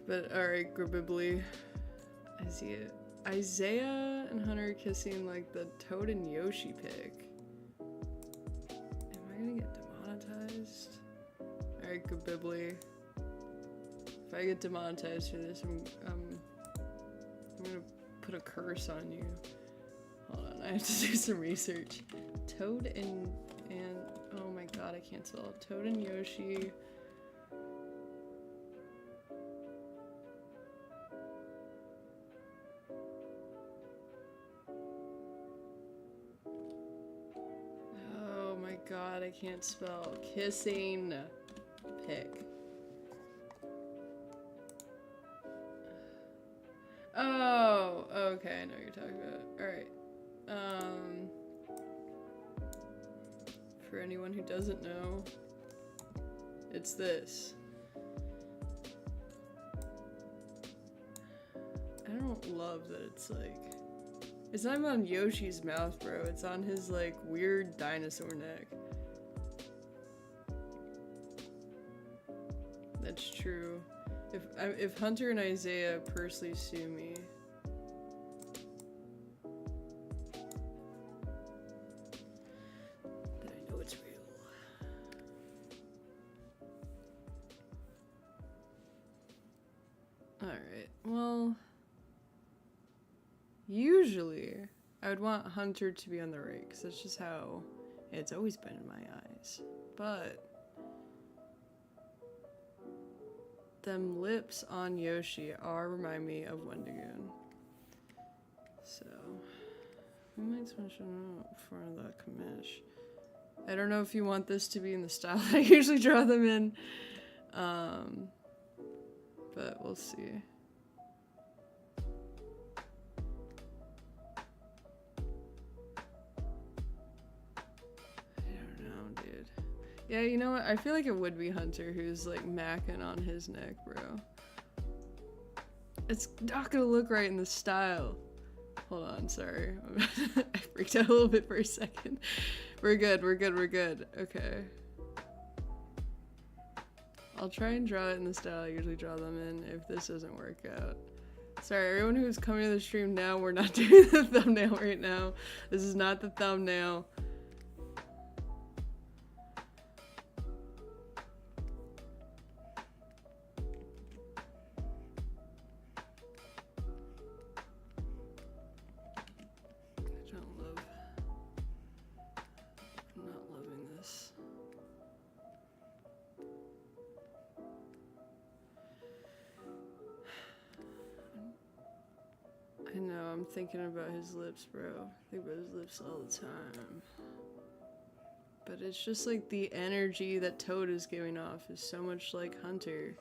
But alright, Grabibly. Isaiah and Hunter kissing like the Toad and Yoshi pic. Am I gonna get demonetized? Alright, Grabibly. If I get demonetized for this, I'm gonna put a curse on you. Hold on, I have to do some research. Toad and oh my god, I can't spell it. Toad and Yoshi. God, I can't spell. Kissing pic. Oh, okay, I know what you're talking about. Alright. For anyone who doesn't know, it's this. I don't love that it's like... It's not even on Yoshi's mouth, bro. It's on his, like, weird dinosaur neck. That's true. If Hunter and Isaiah personally sue me... then I know it's real. Alright, well... Usually, I would want Hunter to be on the right, because that's just how it's always been in my eyes. But them lips on Yoshi remind me of Wendigoon. So, we might switch them up for the commish. I don't know if you want this to be in the style I usually draw them in. but we'll see. I don't know, dude. Yeah, you know what? I feel like it would be Hunter who's like macking on his neck, bro. It's not gonna look right in the style. Hold on, sorry. I freaked out a little bit for a second. We're good, we're good, we're good. Okay. I'll try and draw it in the style I usually draw them in if this doesn't work out. Sorry, everyone who's coming to the stream now, we're not doing the thumbnail right now. This is not the thumbnail. I'm thinking about his lips, bro. I think about his lips all the time. But it's just like the energy that Toad is giving off is so much like Hunter.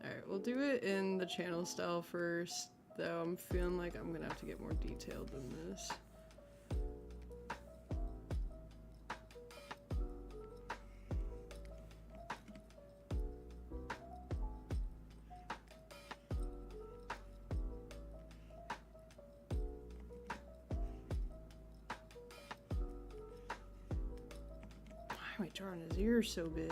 Alright, we'll do it in the channel style first, though I'm feeling like I'm gonna have to get more detailed than this. Why am I drawing his ears so big?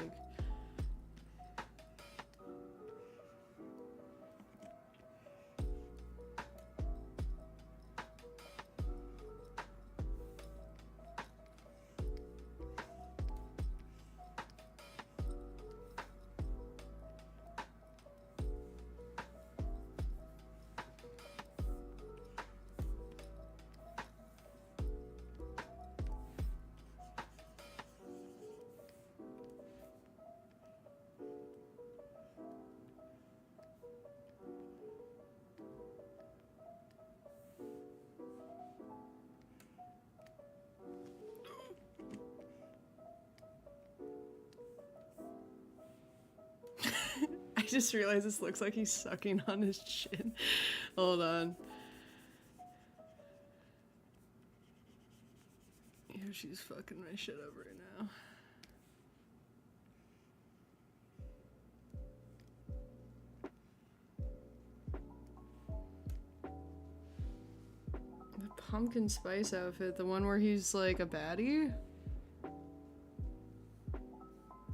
I just realized this looks like he's sucking on his chin. Hold on. She's fucking my shit up right now. The pumpkin spice outfit, the one where he's like a baddie?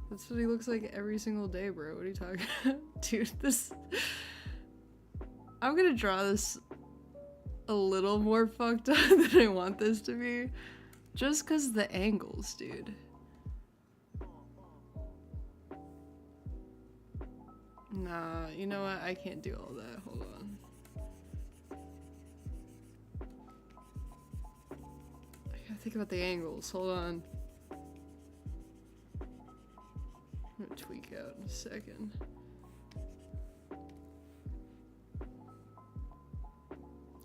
That's what he looks like every single day, bro. What are you talking about? Dude, this... I'm gonna draw this a little more fucked up than I want this to be. Just because the angles, dude. Nah, you know what? I can't do all that. Hold on. I gotta think about the angles. Hold on. I'm gonna tweak out in a second.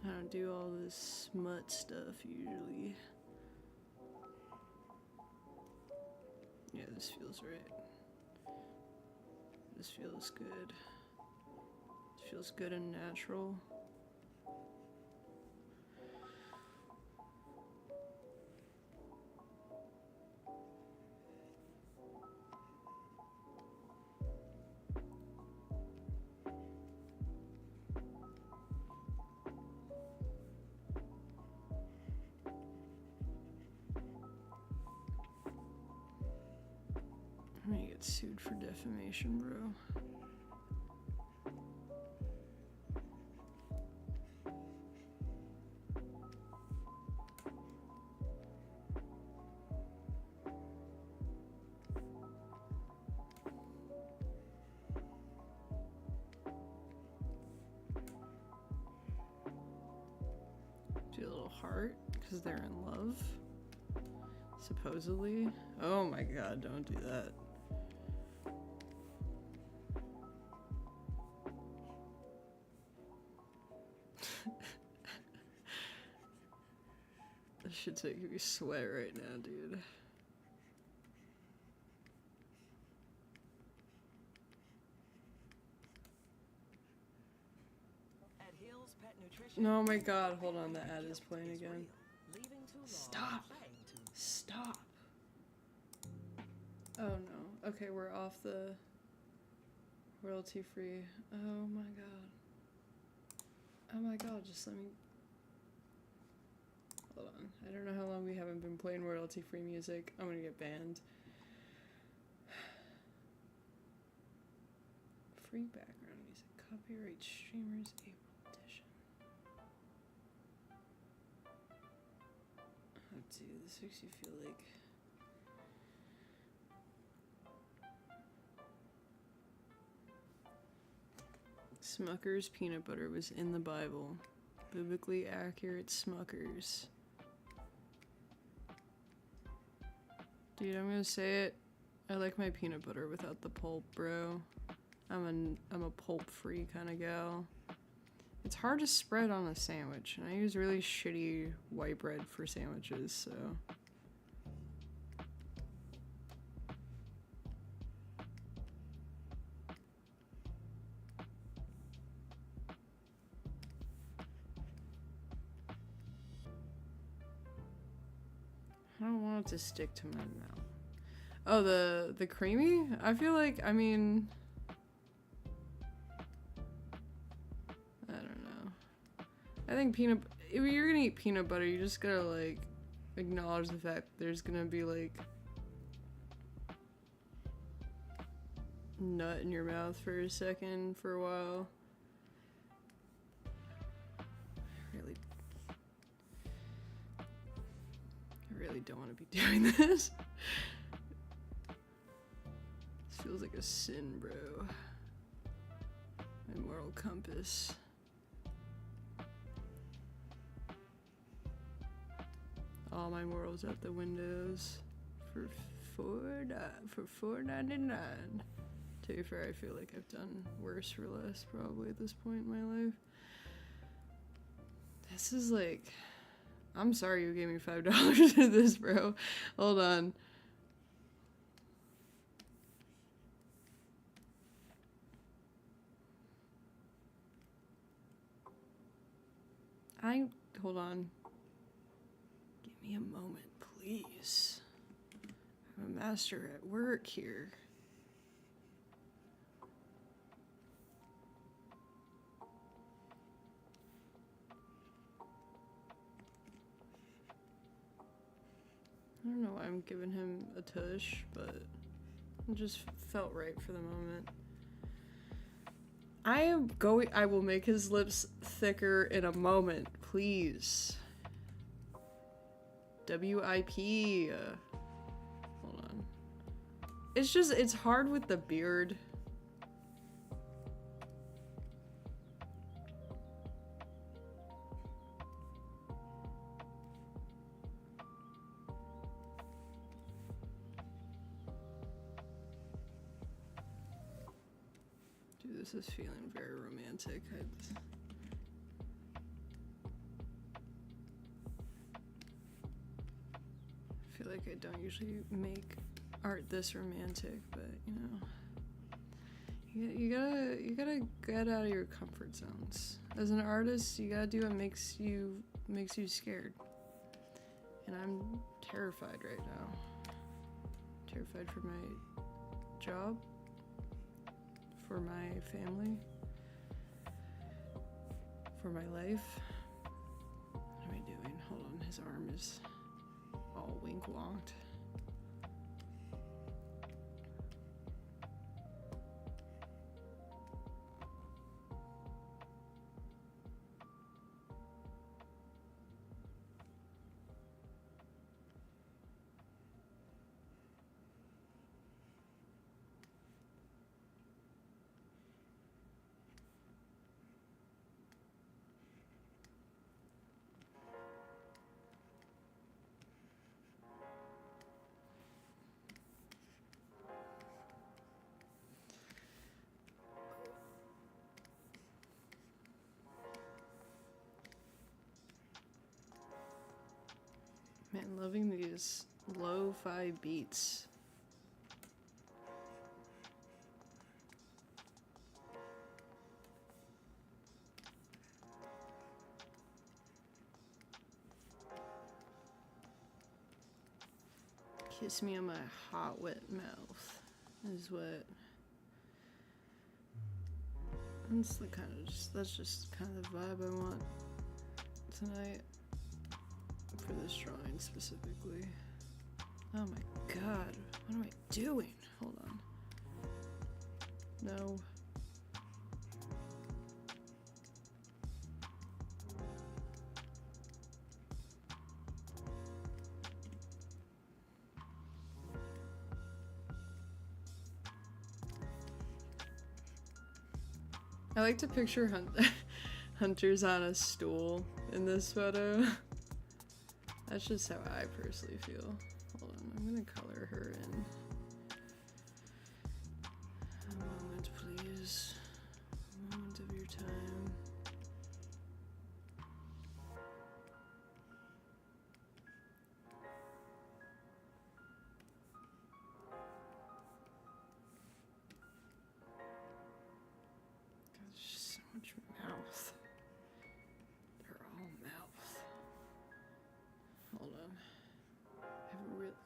I don't do all this smut stuff usually. Yeah, this feels right. This feels good. This feels good and natural. I'm gonna get sued for defamation, bro. Do a little heart, because they're in love. Supposedly. Oh my god, don't do that. This shit's making me sweat right now, dude. No, my god, hold on, the ad is playing again. Stop! Stop! Oh no. Okay, we're off the royalty free. Oh my god. Oh my god, just let me... Hold on. I don't know how long we haven't been playing royalty free music. I'm gonna get banned. Free background music. Copyright streamers April edition. Oh dude, this makes you feel like... Smucker's peanut butter was in the Bible. Biblically accurate Smucker's. Dude, I'm gonna say it. I like my peanut butter without the pulp, bro. I'm a pulp-free kind of gal. It's hard to spread on a sandwich, and I use really shitty white bread for sandwiches, so... I don't want it to stick to my mouth. Oh, the creamy? I feel like, I mean... I don't know. I think if you're gonna eat peanut butter, you just gotta, like, acknowledge the fact there's gonna be, like, nut in your mouth for a second, for a while. I really don't want to be doing this. This feels like a sin, bro. My moral compass. All my morals out the windows for $4.99. To be fair, I feel like I've done worse for less probably at this point in my life. This is like, I'm sorry you gave me $5 for this, bro. Hold on. Hold on. Give me a moment, please. I'm a master at work here. I don't know why I'm giving him a tush, but it just felt right for the moment. I will make his lips thicker in a moment, please. WIP. Hold on. It's hard with the beard. This is feeling very romantic. I feel like I don't usually make art this romantic, but you know, you gotta get out of your comfort zones. As an artist, you gotta do what makes you scared. And I'm terrified right now. Terrified for my job. For my family, for my life. What am I doing? Hold on, his arm is all wink-wonked. Man, loving these lo-fi beats. Kiss me on my hot, wet mouth is what. That's the kind of that's just kind of the vibe I want tonight for this drawing specifically. Oh my god, what am I doing? Hold on. No. I like to picture hunters on a stool in this photo. That's just how I personally feel. Hold on, I'm gonna color her in. A moment, please. A moment of your time. There's just so much mouth. They're all mouth. Hold on.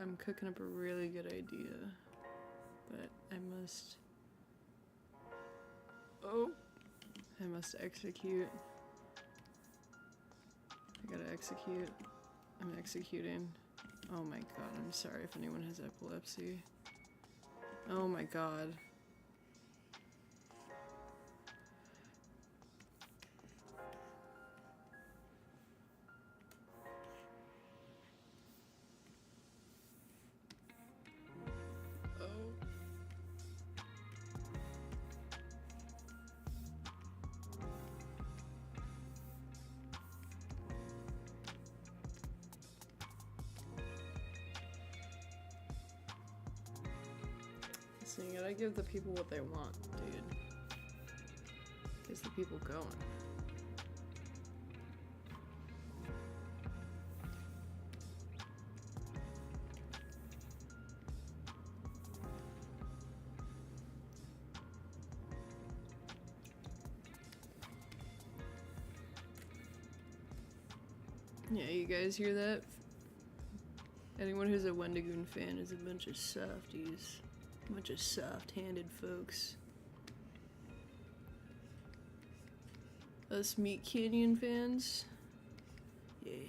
I'm cooking up a really good idea, but I must execute. I gotta execute. I'm executing. Oh my god, I'm sorry if anyone has epilepsy. Oh my god. So you gotta give the people what they want, dude. Gets the people going. Yeah, you guys hear that? Anyone who's a Wendigoon fan is a bunch of softies. A bunch of soft-handed folks. Us Meat Canyon fans? Yeah.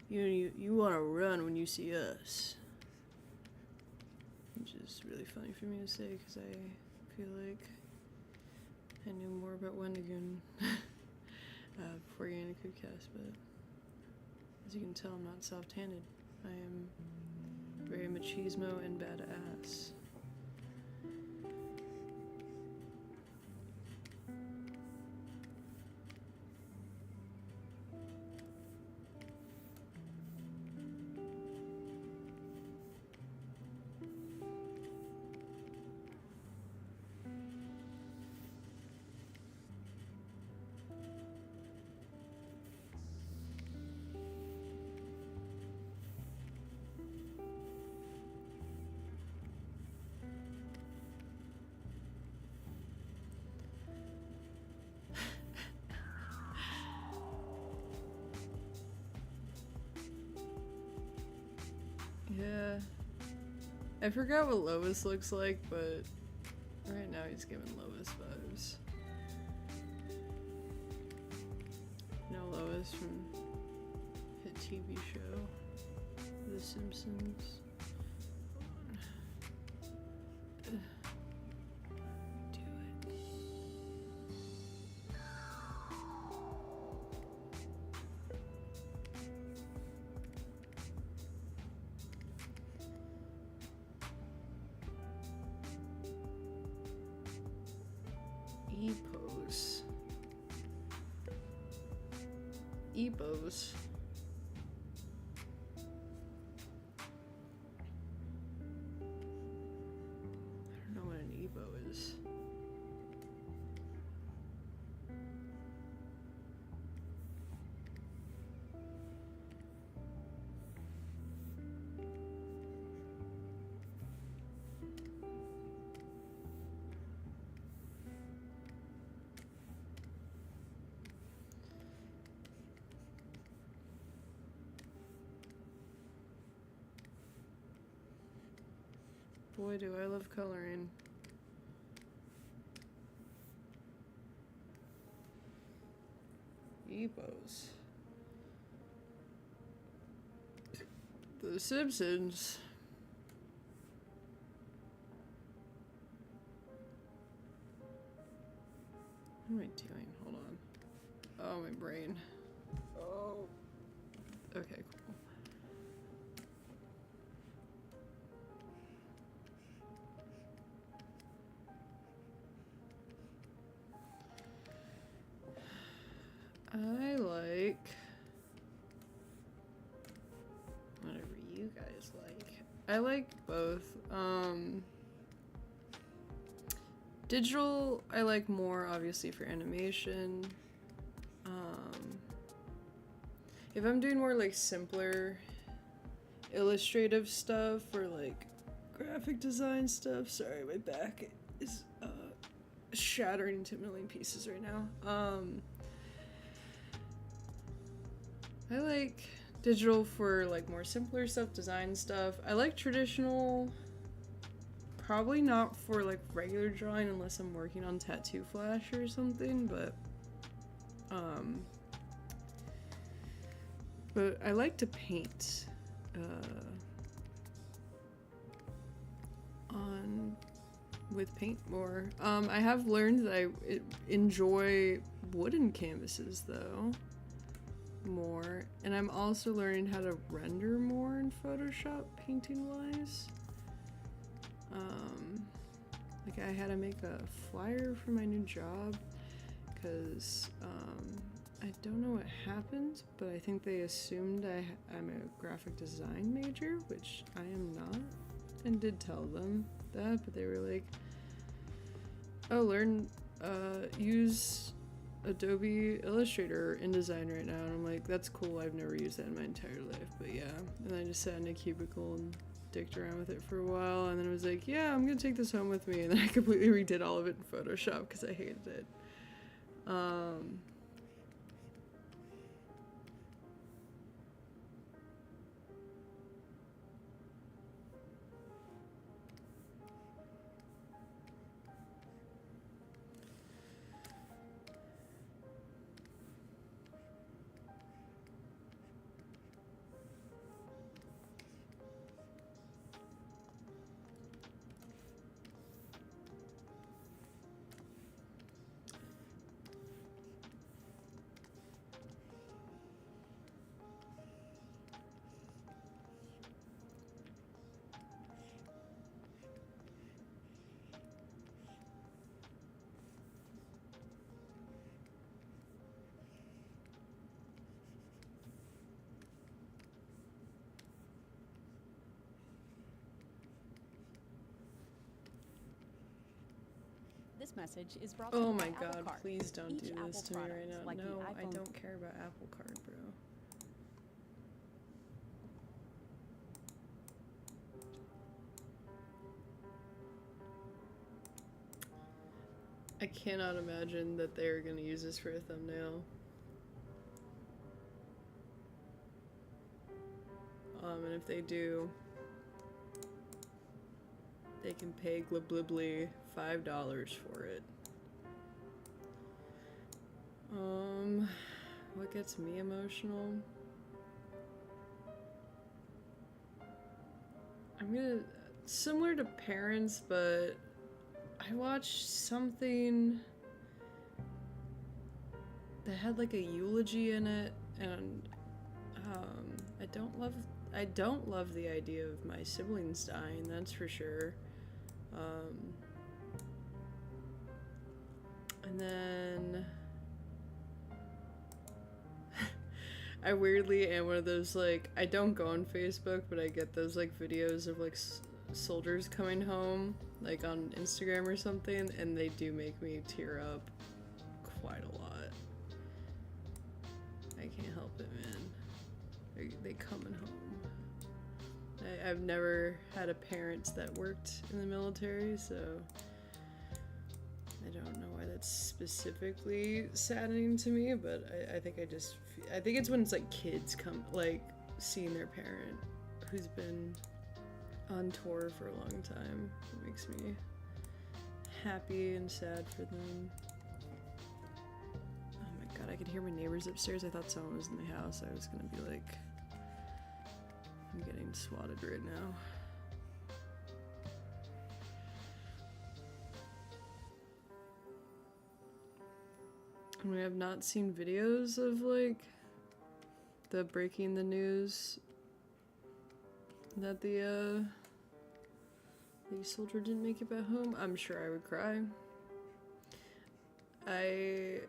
You wanna run when you see us. Which is really funny for me to say, because I feel like I knew more about Wendigoon before getting a Coopcast, but as you can tell, I'm not soft-handed. I am very machismo and badass. Yeah. I forgot what Lois looks like, but right now he's giving Lois vibes. You know Lois from hit TV show, The Simpsons. Do it. E-pose. E-pose. I don't know what an EBO is. Boy, do I love coloring. Ebos. The Simpsons. What am I doing? Hold on. Oh, my brain. Oh. Okay, cool. I like whatever you guys like. I like both. Digital, I like more, obviously, for animation. If I'm doing more, like, simpler illustrative stuff or, like, graphic design stuff, sorry, my back is, shattering into a million pieces right now. I like digital for, like, more simpler stuff, design stuff. I like traditional, probably not for, like, regular drawing unless I'm working on Tattoo Flash or something, but I like to paint with paint more. I have learned that I enjoy wooden canvases though more, and I'm also learning how to render more in Photoshop painting wise. Like I had to make a flyer for my new job because I don't know what happened, but I think they assumed I'm a graphic design major, which I am not, and did tell them that, but they were like, oh, use Adobe Illustrator InDesign right now, and I'm like, that's cool, I've never used that in my entire life, but yeah. And I just sat in a cubicle and dicked around with it for a while, and then it was like, yeah, I'm gonna take this home with me, and then I completely redid all of it in Photoshop because I hated it. This message is brought to you Oh by my Apple god, Card. please don't Each do Apple this to me right now. like No, the I iPhone don't care about Apple Card, bro. I cannot imagine that they're gonna use this for a thumbnail. And if they do, they can pay Gliblibly $5 for it. What gets me emotional? I'm gonna, similar to Parents, but I watched something that had like a eulogy in it, and I don't love the idea of my siblings dying, that's for sure. And then I weirdly am one of those, like, I don't go on Facebook, but I get those like videos of like soldiers coming home, like on Instagram or something, and they do make me tear up quite a lot. I can't help it, man. They coming home. I've never had a parent that worked in the military, so I don't know why that's specifically saddening to me, but I think I think it's when it's like kids come, like seeing their parent who's been on tour for a long time. It makes me happy and sad for them. Oh my god, I can hear my neighbors upstairs. I thought someone was in the house. I was gonna be like, I'm getting swatted right now. I mean, I've not seen videos of like the breaking the news that the soldier didn't make it back home. I'm sure I would cry. I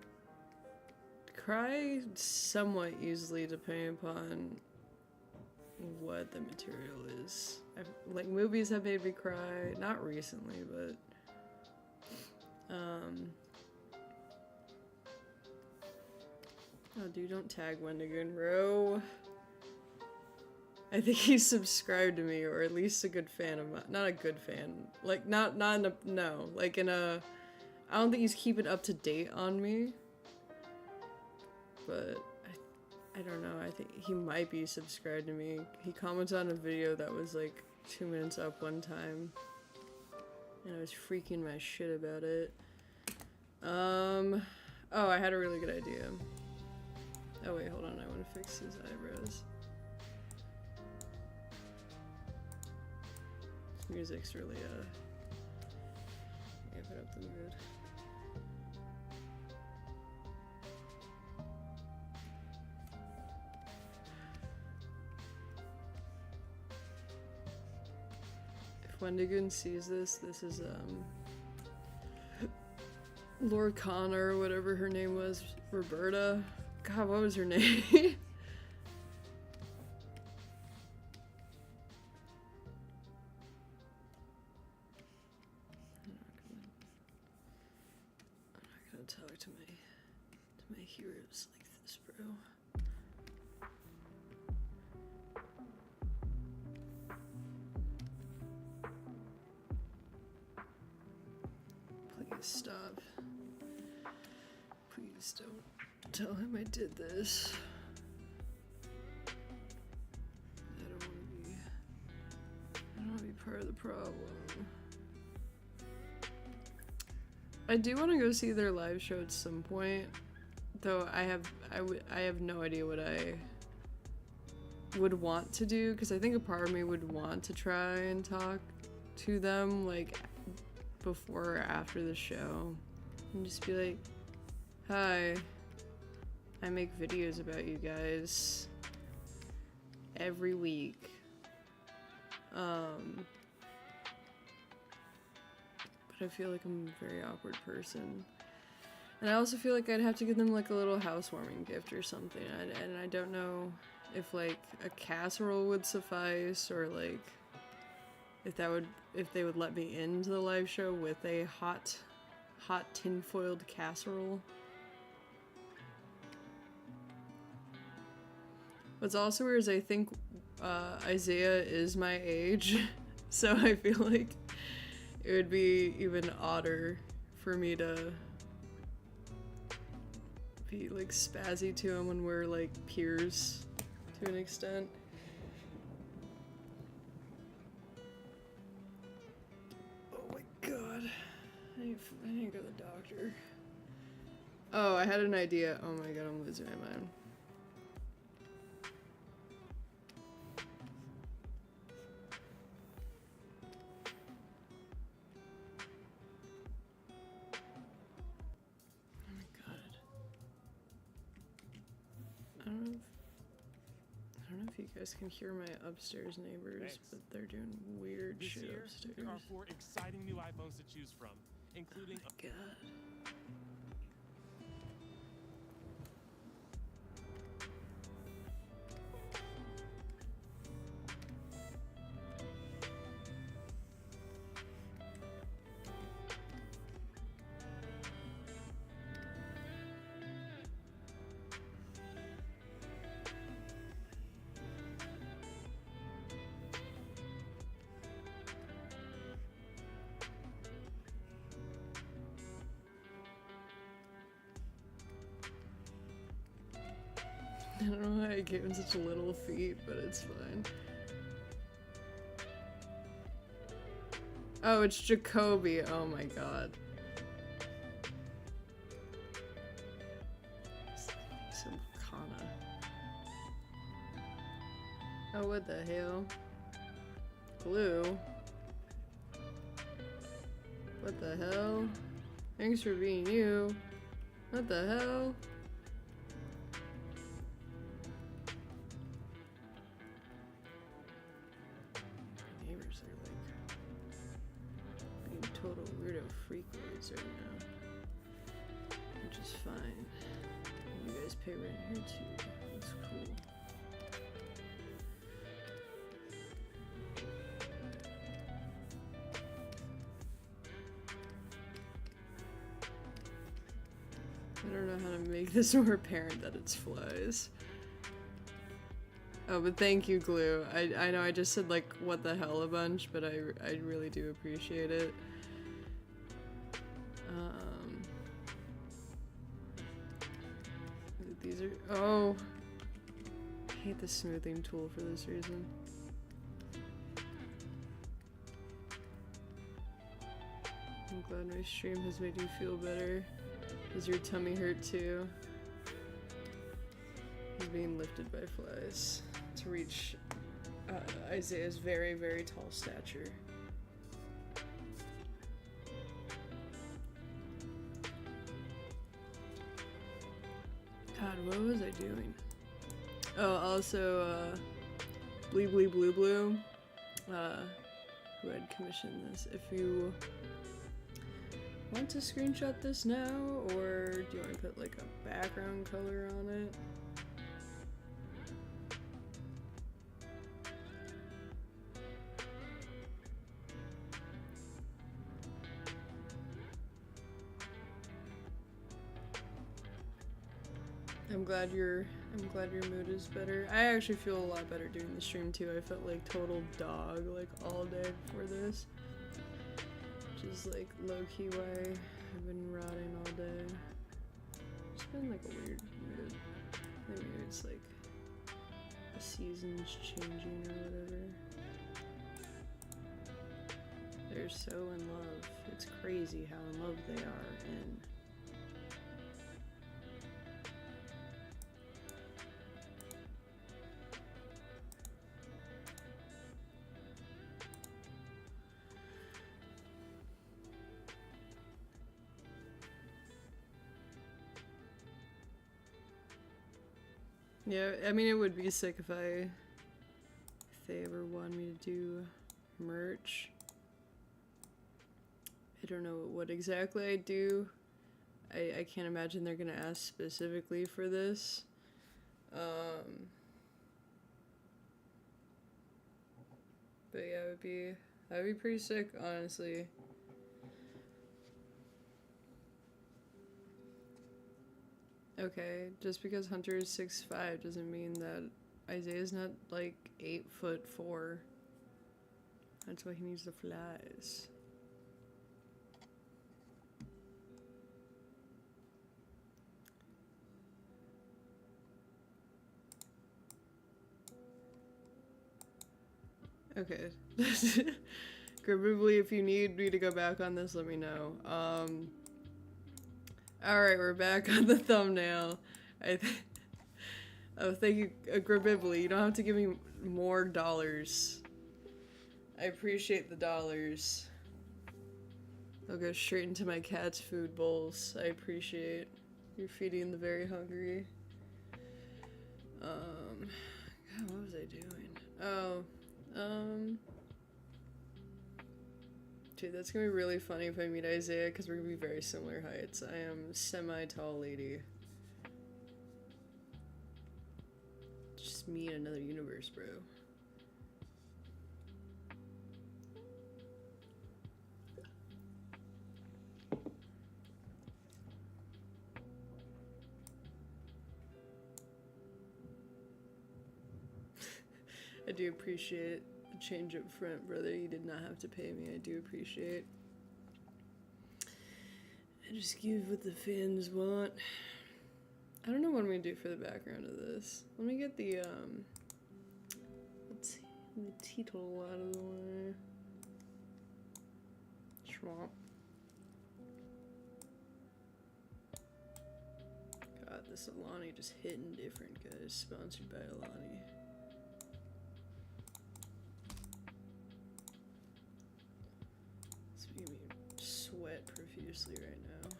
cry somewhat easily depending upon what the material is. Like, movies have made me cry, not recently, but oh dude, don't tag Wendigoon, bro. I think he's subscribed to me, or at least a good fan of mine. Not a good fan. Like, not in a, no. Like, in a, I don't think he's keeping up to date on me. But, I don't know, I think he might be subscribed to me. He commented on a video that was like 2 minutes up one time. And I was freaking my shit about it. Oh, I had a really good idea. Oh wait, hold on, I want to fix his eyebrows. This music's really, put up the mood. If Wendigoon sees this, this is, Lord Connor, or whatever her name was, Roberta. God, what was her name? I'm not gonna talk to my heroes like this, bro. Please stop. Please don't tell him I did this. I don't want to be part of the problem. I do want to go see their live show at some point, though I have no idea what I would want to do, because I think a part of me would want to try and talk to them like before or after the show and just be like, hi, I make videos about you guys every week. But I feel like I'm a very awkward person. And I also feel like I'd have to give them like a little housewarming gift or something. And I don't know if like a casserole would suffice, or like if they would let me into the live show with a hot tin-foiled casserole. What's also weird is I think Isaiah is my age, so I feel like it would be even odder for me to be like spazzy to him when we're like peers to an extent. Oh my god, I need to go to the doctor. Oh, I had an idea. Oh my god, I'm losing my mind. I don't know if you guys can hear my upstairs neighbors, but they're doing weird shit upstairs. There are 4 exciting new iPhones to choose from, including Oh my god. I don't know how I gave him such little feet, but it's fine. Oh, it's Jacoby. Oh my god. Some Kana. Oh, what the hell? Glue? What the hell? Thanks for being you. What the hell? My neighbors are like being total weirdo freakloids right now. Which is fine. You guys pay rent here too. That's cool. I don't know how to make this more apparent that it's flies. Oh, but thank you, Glue. I know I just said like what the hell a bunch, but I really do appreciate it. These are, oh, I hate the smoothing tool for this reason. I'm glad my stream has made you feel better. Does your tummy hurt too? He's being lifted by flies to reach Isaiah's very, very tall stature. God, what was I doing? Oh, also, Blee Blee Blue Blue, who had commissioned this. If you want to screenshot this now, or do you want to put like a background color on it? I'm glad your mood is better. I actually feel a lot better doing the stream too. I felt like total dog like all day before this. Which is like low-key why I've been rotting all day. It's been like a weird mood. Maybe it's like the seasons changing or whatever. They're so in love. It's crazy how in love they are, and yeah, I mean, it would be sick if they ever wanted me to do merch. I don't know what exactly I do. I can't imagine they're gonna ask specifically for this. But yeah, that'd be pretty sick, honestly. Okay, just because Hunter is 6'5" doesn't mean that Isaiah's not like 8'4". That's why he needs the flies. Okay. Probably if you need me to go back on this, let me know. Alright, we're back on the thumbnail. Oh, thank you, Grabibly. You don't have to give me more dollars. I appreciate the dollars. They'll go straight into my cat's food bowls. I appreciate you're feeding the very hungry. God, what was I doing? Oh, dude, that's gonna be really funny if I meet Isaiah, because we're gonna be very similar heights. I am semi-tall lady. Just me in another universe, bro. I do appreciate the change up front, brother. You did not have to pay me. I do appreciate. I just give what the fans want. I don't know what I'm gonna do for the background of this. Let me get the let's see, the title out of the way. Schwamp. God, this Alani just hitting different, guys. Sponsored by Alani. It's making me sweat profusely right now.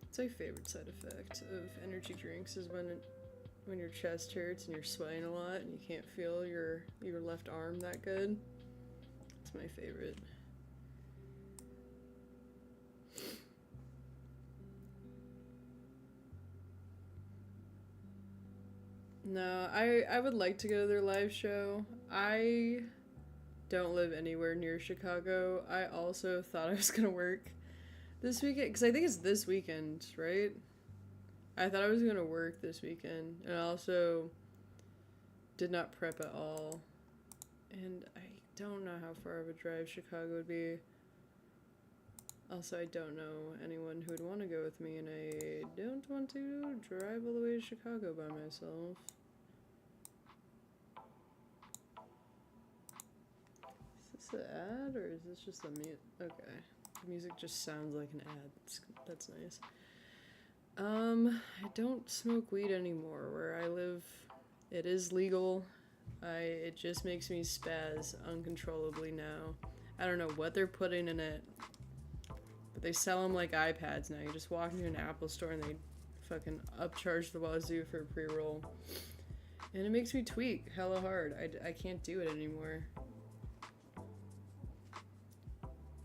It's my favorite side effect of energy drinks is when your chest hurts and you're sweating a lot and you can't feel your left arm that good. It's my favorite. No, I would like to go to their live show. I don't live anywhere near Chicago. I also thought I was gonna work this weekend, because I think it's this weekend, right? I thought I was gonna work this weekend, and I also did not prep at all. And I don't know how far of a drive Chicago would be. Also, I don't know anyone who would want to go with me, and I don't want to drive all the way to Chicago by myself. Is this an ad, or is this just a mute? Okay. The music just sounds like an ad. That's nice. I don't smoke weed anymore. Where I live, it is legal. It just makes me spaz uncontrollably now. I don't know what they're putting in it, but they sell them like iPads now. You just walk into an Apple store and they fucking upcharge the wazoo for a pre-roll. And it makes me tweak hella hard. I can't do it anymore.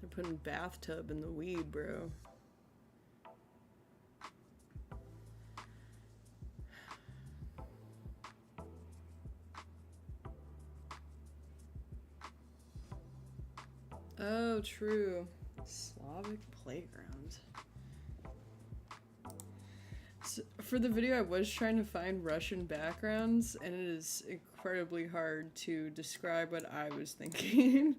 They're putting bathtub in the weed, bro. Oh, true. Slavic playground. So for the video, I was trying to find Russian backgrounds, and it is incredibly hard to describe what I was thinking.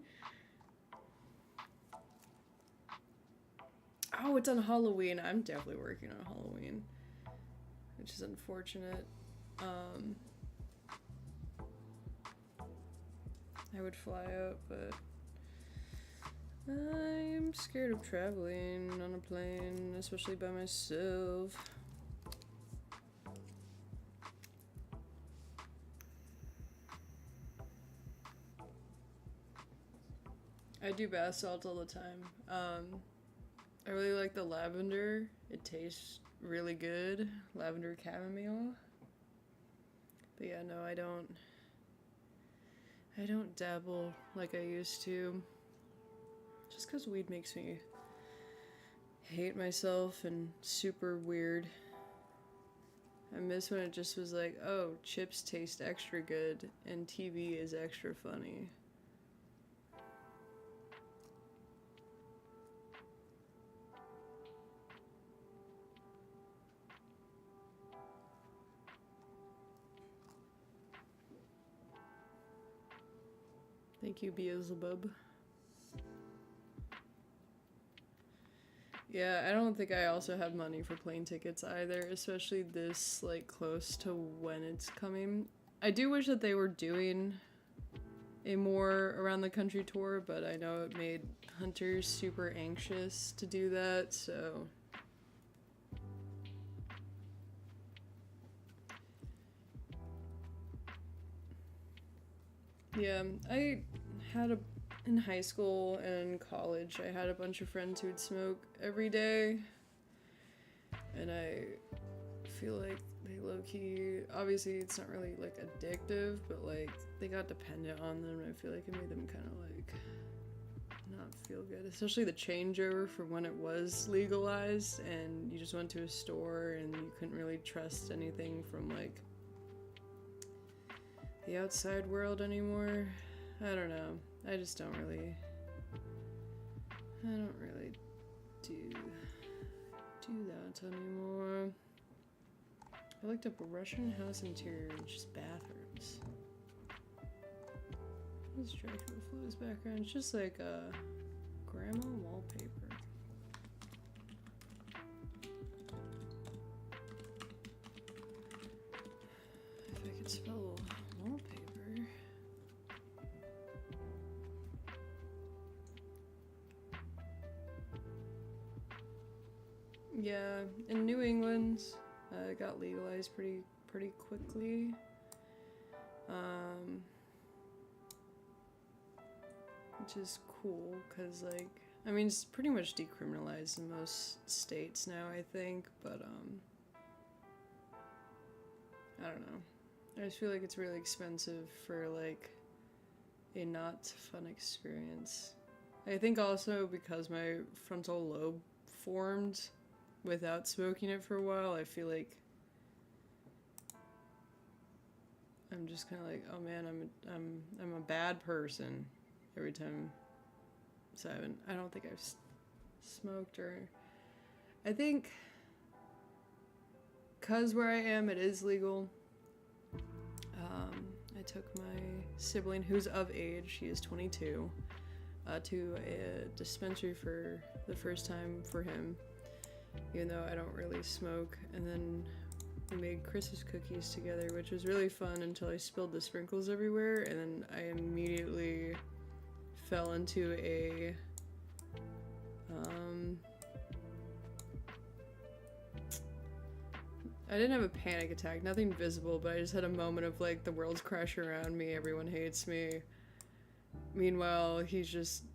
Oh, it's on Halloween. I'm definitely working on Halloween, which is unfortunate. I would fly out, but I'm scared of traveling on a plane, especially by myself. I do bath salts all the time. I really like the lavender. It tastes really good. Lavender chamomile. But yeah, no, I don't dabble like I used to. Just because weed makes me hate myself and super weird. I miss when it just was like, oh, chips taste extra good and TV is extra funny. Thank you, Beelzebub. Yeah, I don't think I also have money for plane tickets either, especially this, like, close to when it's coming. I do wish that they were doing a more around the country tour, but I know it made hunters super anxious to do that, so... Yeah, I had in high school and college, I had a bunch of friends who'd smoke every day, and I feel like they low-key, obviously it's not really, like, addictive, but, like, they got dependent on them, and I feel like it made them kind of, like, not feel good, especially the changeover from when it was legalized, and you just went to a store, and you couldn't really trust anything from, like, the outside world anymore. I don't know. I just don't really do that anymore. I looked up a Russian house interior, just bathrooms. What is Dracula Flow's background? It's just like a grandma wallpaper. If I could spell wallpaper. Yeah, in New England, it got legalized pretty quickly. Which is cool, because, like, I mean, it's pretty much decriminalized in most states now, I think, but, I don't know. I just feel like it's really expensive for, like, a not fun experience. I think also because my frontal lobe formed without smoking it for a while, I feel like I'm just kind of like, oh man, I'm a bad person every time. So I don't think I've smoked, or I think cause where I am it is legal. I took my sibling, who's of age, she is 22, to a dispensary for the first time for him, even though I don't really smoke. And then we made Christmas cookies together, which was really fun until I spilled the sprinkles everywhere, and then I immediately fell into a I didn't have a panic attack, nothing visible, but I just had a moment of like, the world's crashing around me, everyone hates me. Meanwhile, he's just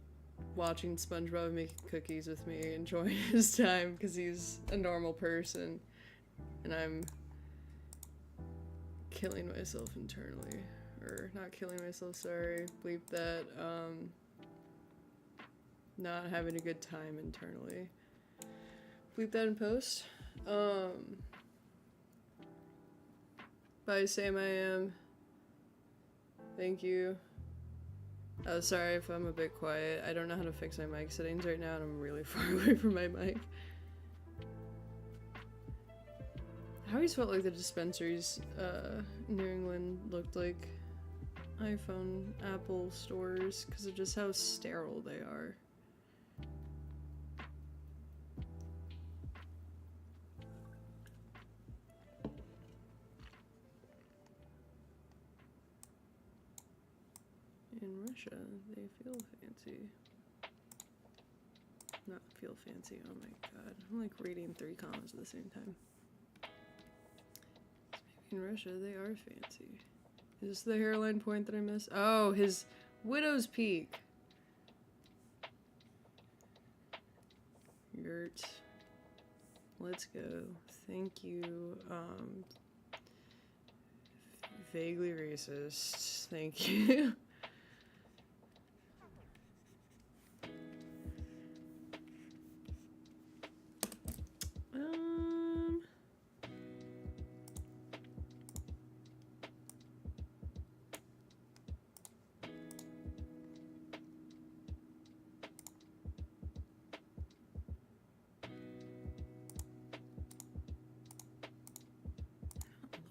watching SpongeBob making cookies with me, enjoying his time because he's a normal person, and I'm killing myself internally. Or not killing myself, sorry, bleep that, not having a good time internally. Bleep that in post. Bye, Sam, I am. Thank you. Oh, sorry if I'm a bit quiet. I don't know how to fix my mic settings right now, and I'm really far away from my mic. I always felt like the dispensaries in New England looked like iPhone, Apple stores, because of just how sterile they are. In Russia, they feel fancy. Not feel fancy, oh my god. I'm like reading 3 comments at the same time. Maybe in Russia, they are fancy. Is this the hairline point that I missed? Oh, his widow's peak. Yurt. Let's go. Thank you. Vaguely racist. Thank you.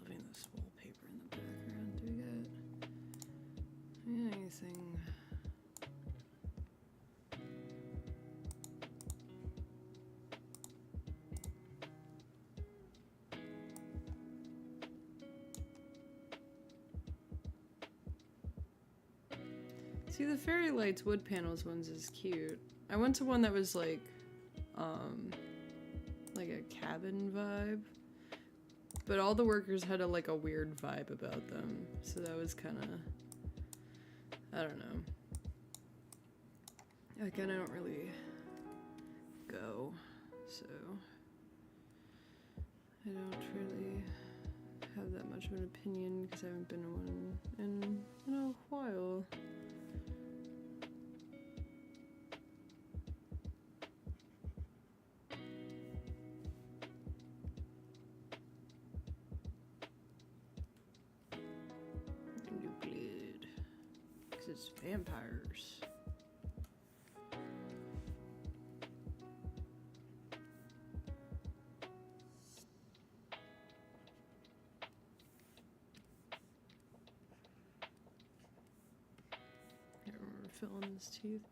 Loving this wallpaper in the background. Do we got anything? See, the Fairy Lights wood panels ones is cute. I went to one that was like a cabin vibe, but all the workers had like a weird vibe about them, so that was kind of, I don't know. Like, I don't really go, so I don't really have that much of an opinion because I haven't been to one in a while. It's vampires. I remember filling his teeth.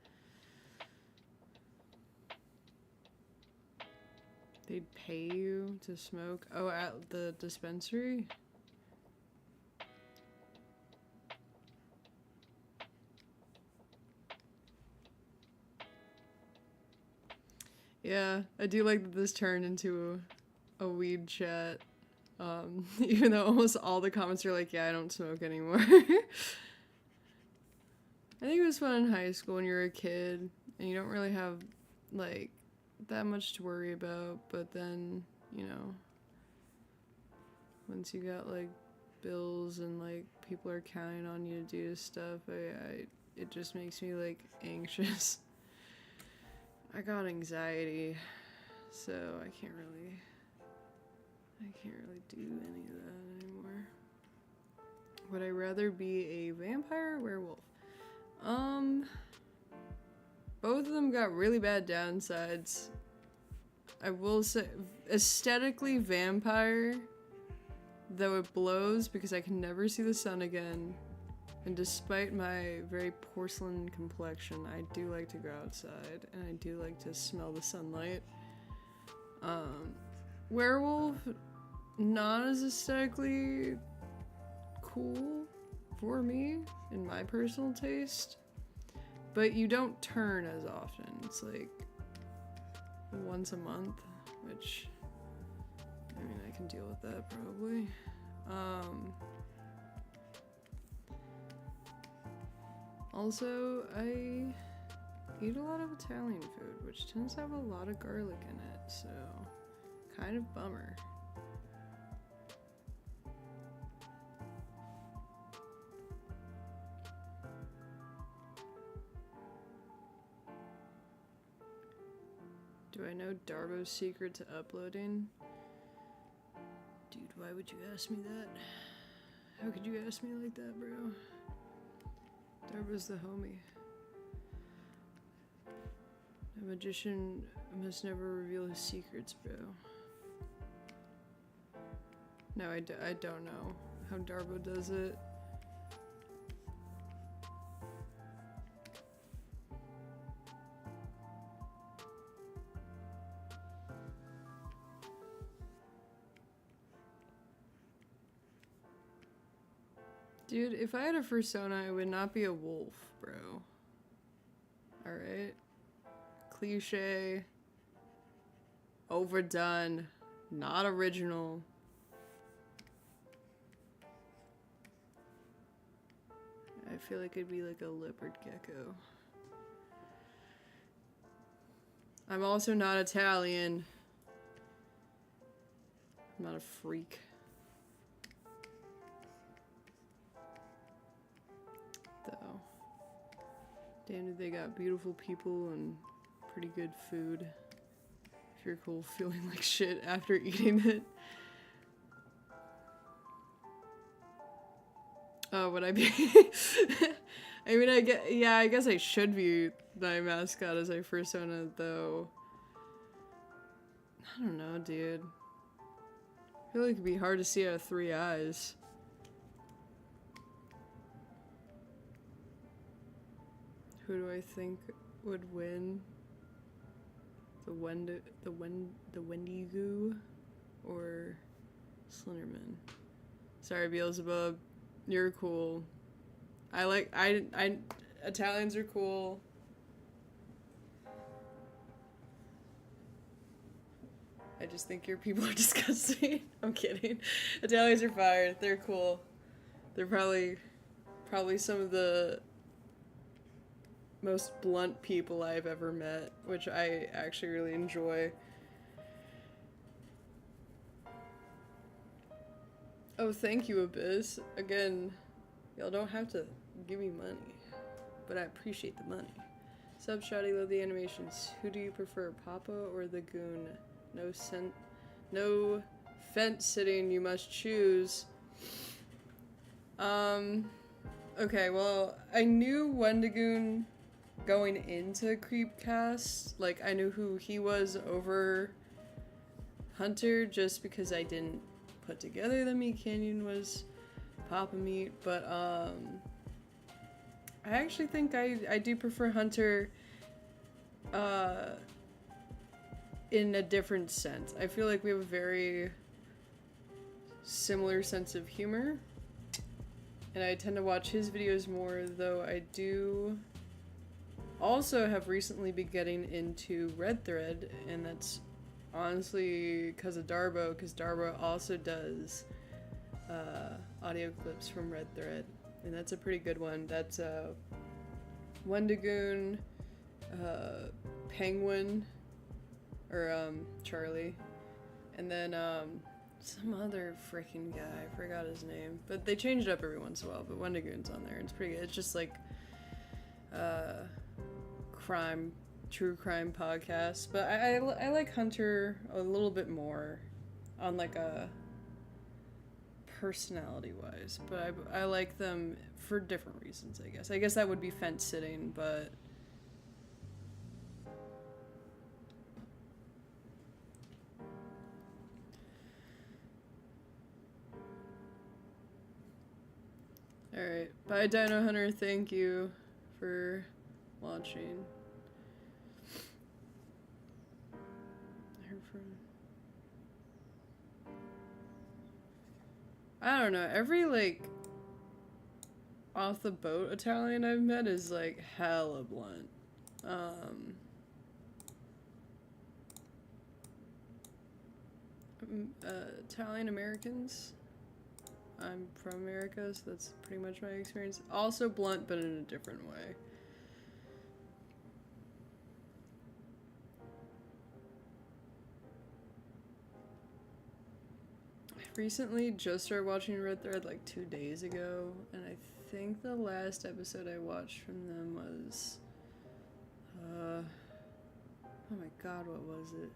They'd pay you to smoke? Oh, at the dispensary? Yeah, I do like that this turned into a weed chat. Even though almost all the comments are like, yeah, I don't smoke anymore. I think it was fun in high school when you're a kid and you don't really have, like, that much to worry about, but then, you know, once you got, like, bills and, like, people are counting on you to do stuff, it just makes me, like, anxious. I got anxiety, so I can't really do any of that anymore. Would I rather be a vampire or werewolf? Both of them got really bad downsides. I will say, aesthetically vampire, though it blows because I can never see the sun again. And despite my very porcelain complexion, I do like to go outside, and I do like to smell the sunlight. Werewolf, not as aesthetically cool for me, in my personal taste. But you don't turn as often. It's like once a month, which, I mean, I can deal with that probably. Also, I eat a lot of Italian food, which tends to have a lot of garlic in it, so kind of bummer. Do I know Darbo's secret to uploading? Dude, why would you ask me that? How could you ask me like that, bro? Darbo's the homie. A magician must never reveal his secrets, bro. No, I don't know how Darbo does it. Dude, if I had a persona, it would not be a wolf, bro. Alright? Cliche. Overdone. Not original. I feel like it'd be like a leopard gecko. I'm also not Italian. I'm not a freak. Though. Damn it, they got beautiful people and pretty good food. If you're cool feeling like shit after eating it. Oh, would I be? I mean, I guess I should be my mascot as a persona, though. I don't know, dude. I feel like it'd be hard to see out of 3 eyes. Who do I think would win? The Wendigo or Slenderman? Sorry, Beelzebub. You're cool. Italians are cool. I just think your people are disgusting. I'm kidding. Italians are fire. They're cool. They're probably some of the most blunt people I've ever met, which I actually really enjoy. Oh, thank you, Abyss. Again, y'all don't have to give me money, but I appreciate the money. Sub Shoddy, love the animations. Who do you prefer, Papa or the Goon? No fence sitting, you must choose. Okay, well, I knew Wendigoon going into Creepcast. Like, I knew who he was over Hunter just because I didn't put together the Meat Canyon was Papa Meat, but I actually think I do prefer Hunter in a different sense. I feel like we have a very similar sense of humor, and I tend to watch his videos more, though I do also have recently been getting into Red Thread, and that's honestly because of Darbo, because Darbo also does audio clips from Red Thread, and that's a pretty good one. That's Wendigoon, Penguin, or Charlie, and then some other freaking guy, I forgot his name, but they change it up every once in a while, but Wendigoon's on there, and it's pretty good. It's just like true crime podcast, but I like Hunter a little bit more on like a personality wise, but I like them for different reasons. I guess that would be fence sitting, but alright, bye Dino Hunter, thank you for watching. I don't know, every like off the boat Italian I've met is like hella blunt. Italian Americans. I'm from America, so that's pretty much my experience. Also blunt, but in a different way. Recently just started watching Red Thread like 2 days ago, and I think the last episode I watched from them was oh my god, what was it?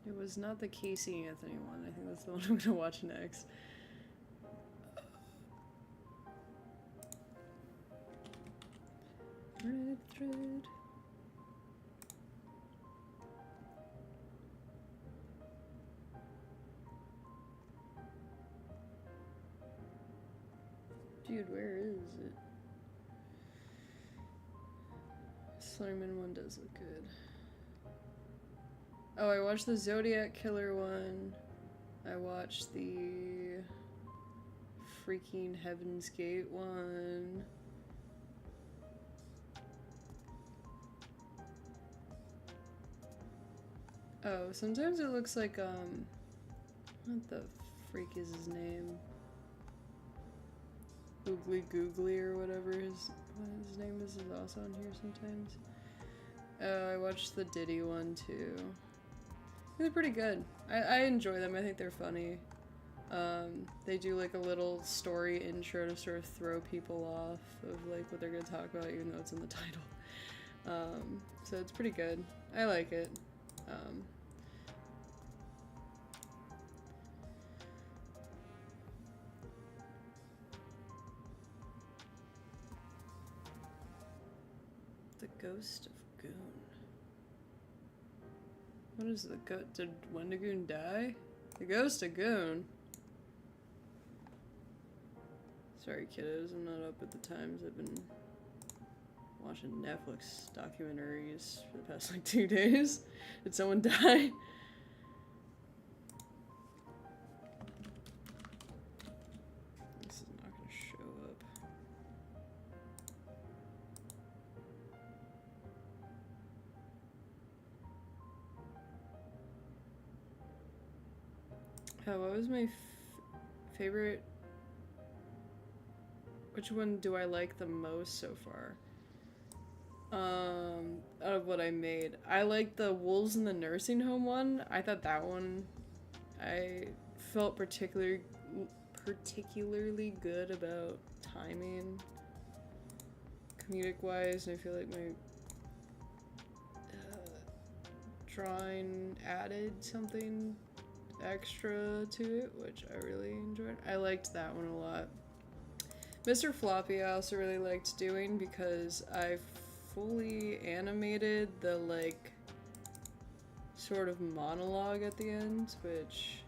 It was not the Casey Anthony one. I think that's the one I'm gonna watch next. Red Thread. Dude, where is it? Slenderman one does look good. Oh, I watched the Zodiac Killer one. I watched the freaking Heaven's Gate one. Oh, sometimes it looks like, what the freak is his name? Googly Googly or whatever his name is also on here sometimes. Oh, I watched the Diddy one too. They're pretty good. I enjoy them. I think they're funny. They do like a little story intro to sort of throw people off of like what they're gonna talk about, even though it's in the title. So it's pretty good. I like it. The Ghost of Goon. What is the ghost? Did Wendigoon die? The Ghost of Goon. Sorry, kiddos, I'm not up at the times. I've been watching Netflix documentaries for the past like 2 days. Did someone die? This is not gonna show up. What was my favorite? Which one do I like the most so far? Out of what I made, I like the Wolves in the Nursing Home one. I thought that one, I felt particularly good about timing, comedic wise, and I feel like my drawing added something extra to it, which I really enjoyed. I liked that one a lot. Mr. Floppy I also really liked doing because I fully animated the like sort of monologue at the end, which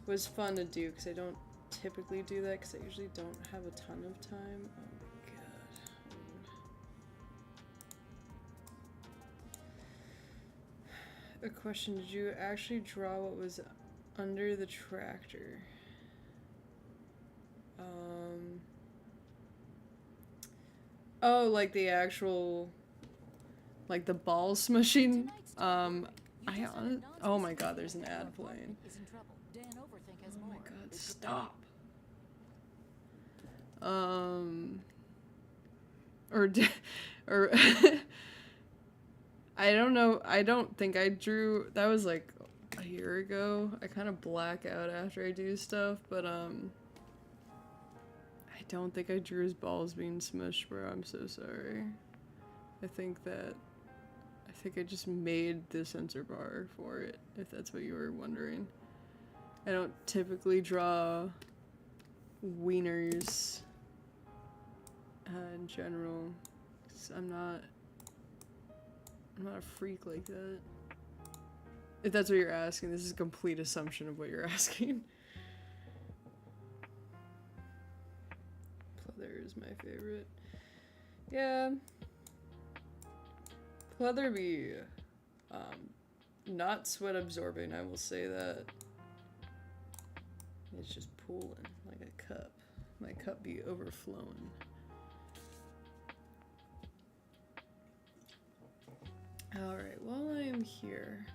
was fun to do because I don't typically do that because I usually don't have a ton of time. Oh my god. A question, did you actually draw what was under the tractor? Oh, like the actual, like the ball smushing. Oh my god, there's an ad playing. Oh my god, stop. Or I don't know. I don't think I drew. That was like a year ago. I kind of black out after I do stuff, but I don't think I drew his balls being smushed, bro. I'm so sorry. I think I just made the censor bar for it, if that's what you were wondering. I don't typically draw wieners in general. 'Cause I'm not a freak like that. If that's what you're asking, this is a complete assumption of what you're asking. Pleather is my favorite. Yeah. Pleather be not sweat absorbing, I will say that. It's just pooling like a cup. My cup be overflowing. Alright, while I am here,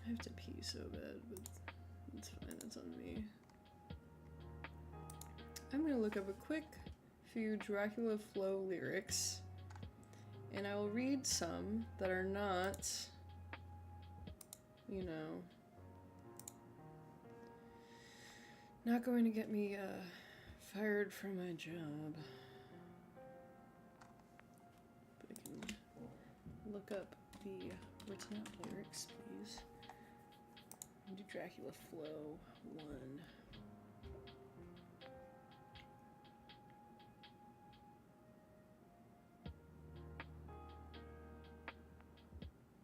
I have to pee so bad, but it's fine, that's on me. I'm gonna look up a quick few Dracula Flow lyrics, and I will read some that are not, you know, not going to get me fired from my job. But I can look up the written out lyrics, please. Do Dracula Flow 1.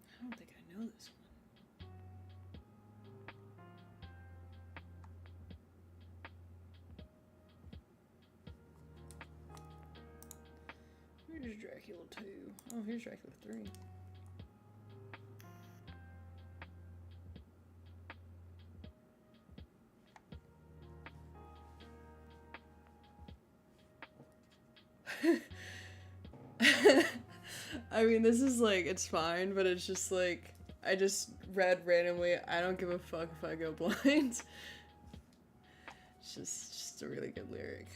I don't think I know this one. Here's Dracula 2. Oh, here's Dracula 3. I mean, this is like, it's fine, but it's just like, I just read randomly, I don't give a fuck if I go blind. It's just a really good lyric.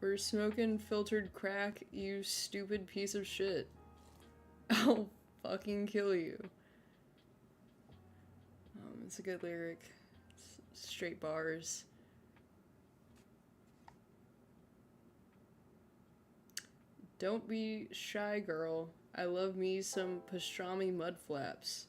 We're smoking filtered crack, you stupid piece of shit. I'll fucking kill you. It's a good lyric. It's straight bars. Don't be shy, girl. I love me some pastrami mud flaps.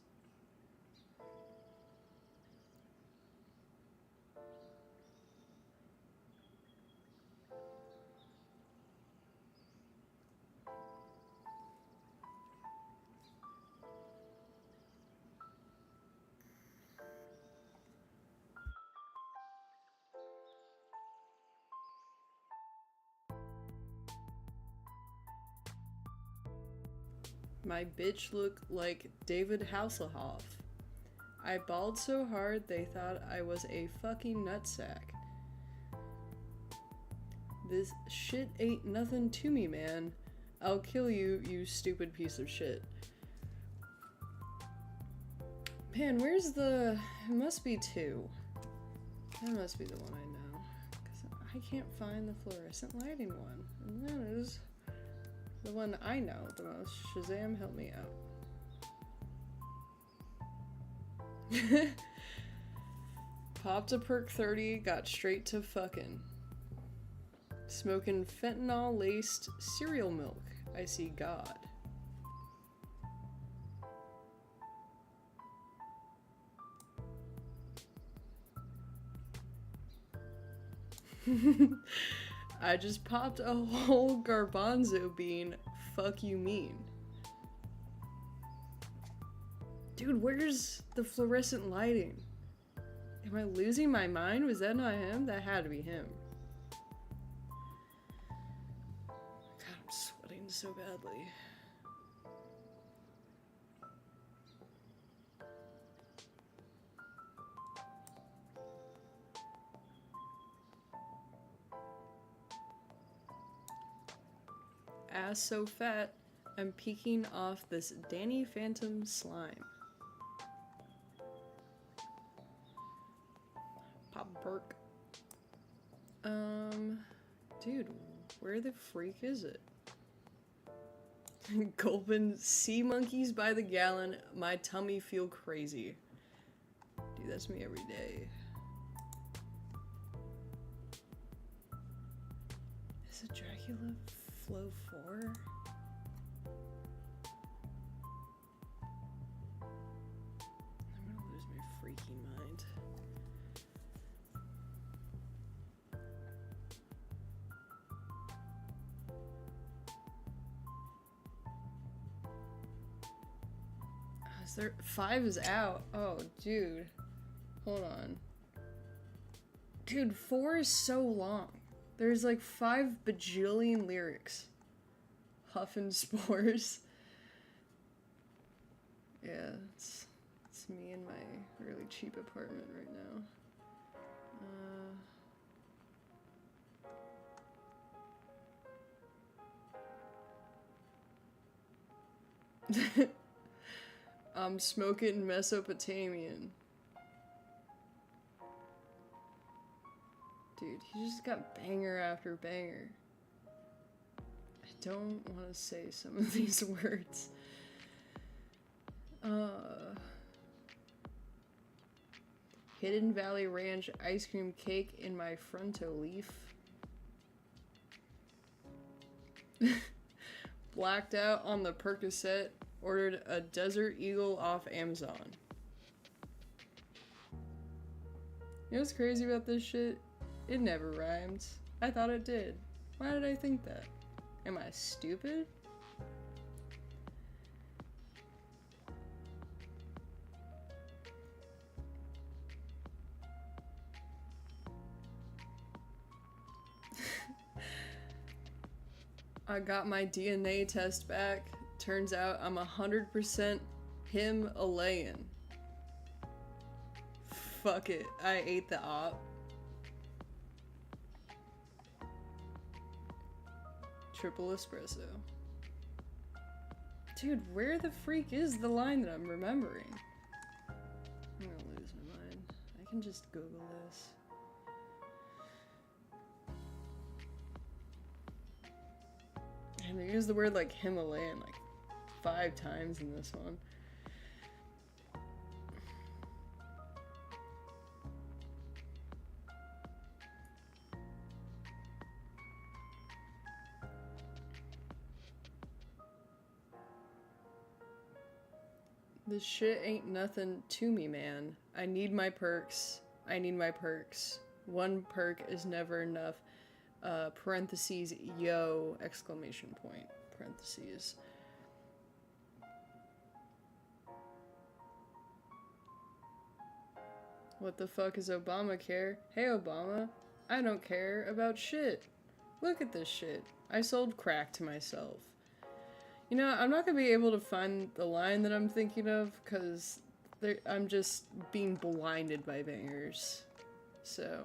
My bitch look like David Hasselhoff. I bawled so hard they thought I was a fucking nutsack. This shit ain't nothing to me, man. I'll kill you, you stupid piece of shit. Man, where's the... It must be 2. That must be the one I know. Because I can't find the fluorescent lighting one. And that is... the one I know the most. Shazam, help me out. Popped a perk 30, got straight to fucking. Smoking fentanyl-laced cereal milk. I see God. I just popped a whole garbanzo bean. Fuck you mean? Dude, where's the fluorescent lighting? Am I losing my mind? Was that not him? That had to be him. God, I'm sweating so badly. ass so fat, I'm peeking off this Danny Phantom slime. Pop Burke. Dude, where the freak is it? Gulping sea monkeys by the gallon, my tummy feel crazy. Dude, that's me every day. Is it Dracula Flow 4? I'm gonna lose my freaking mind. Is there 5 is out? Oh, dude. Hold on. Dude, 4 is so long. There's like 5 bajillion lyrics. Huffing spores. Yeah, it's me in my really cheap apartment right now. I'm smoking Mesopotamian. Dude, he just got banger after banger. I don't want to say some of these words. Hidden Valley Ranch ice cream cake in my fronto leaf. Blacked out on the Percocet. Ordered a Desert Eagle off Amazon. You know what's crazy about this shit? It never rhymes. I thought it did. Why did I think that? Am I stupid? I got my DNA test back. Turns out I'm 100% Himalayan. Fuck it. I ate the op. Triple espresso. Dude, where the freak is the line that I'm remembering? I'm gonna lose my mind. I can just Google this. And they use the word like Himalayan like 5 times in this one. This shit ain't nothing to me, man. I need my perks. I need my perks. 1 perk is never enough. Parentheses, yo, exclamation point, parentheses. What the fuck is Obamacare? Hey Obama, I don't care about shit. Look at this shit. I sold crack to myself. You know, I'm not gonna be able to find the line that I'm thinking of because I'm just being blinded by bangers. So,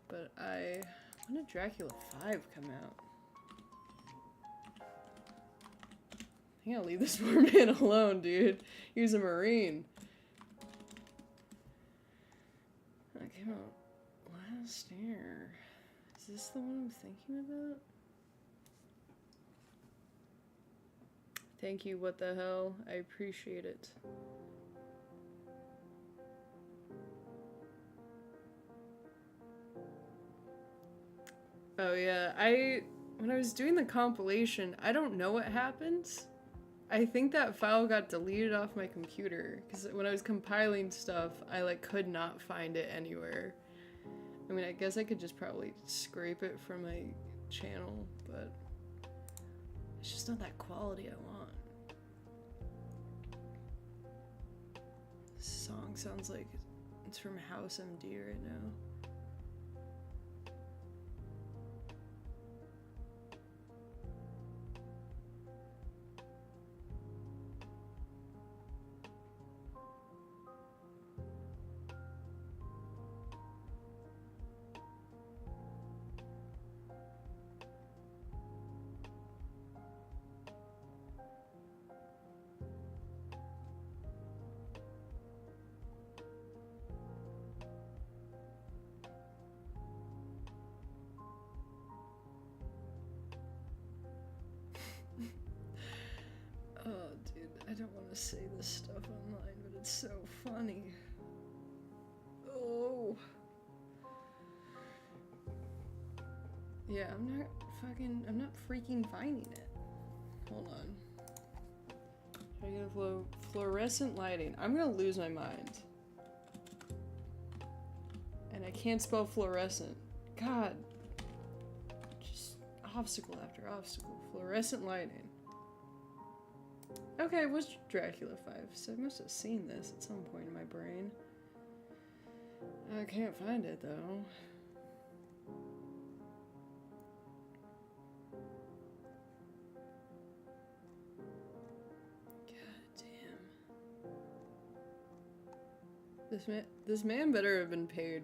but when did Dracula 5 come out? I think I'll leave this poor man alone, dude. He was a Marine. That came out last year. Is this the one I'm thinking about? Thank you, what the hell? I appreciate it. Oh yeah, when I was doing the compilation, I don't know what happened. I think that file got deleted off my computer, because when I was compiling stuff, I like could not find it anywhere. I mean, I guess I could just probably scrape it from my channel, but it's just not that quality I want. This song sounds like it's from House MD right now. say this stuff online, but it's so funny. Oh. Yeah, I'm not freaking finding it. Hold on. Dracula Flow, fluorescent lighting. I'm gonna lose my mind. And I can't spell fluorescent. God. Just obstacle after obstacle. Fluorescent lighting. Okay, it was Dracula 5, so I must have seen this at some point in my brain. I can't find it, though. God damn. This man better have been paid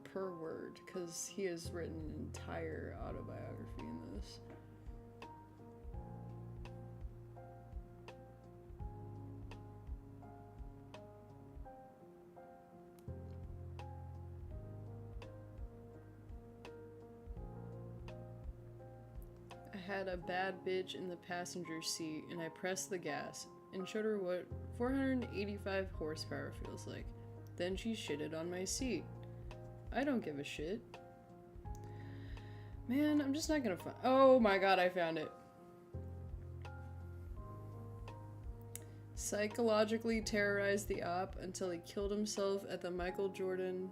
per word, because he has written an entire autobiography in this. I had a bad bitch in the passenger seat, and I pressed the gas and showed her what 485 horsepower feels like. Then she shitted on my seat. I don't give a shit. Man, I'm just not gonna find— oh my god, I found it. Psychologically terrorized the op until he killed himself at the Michael Jordan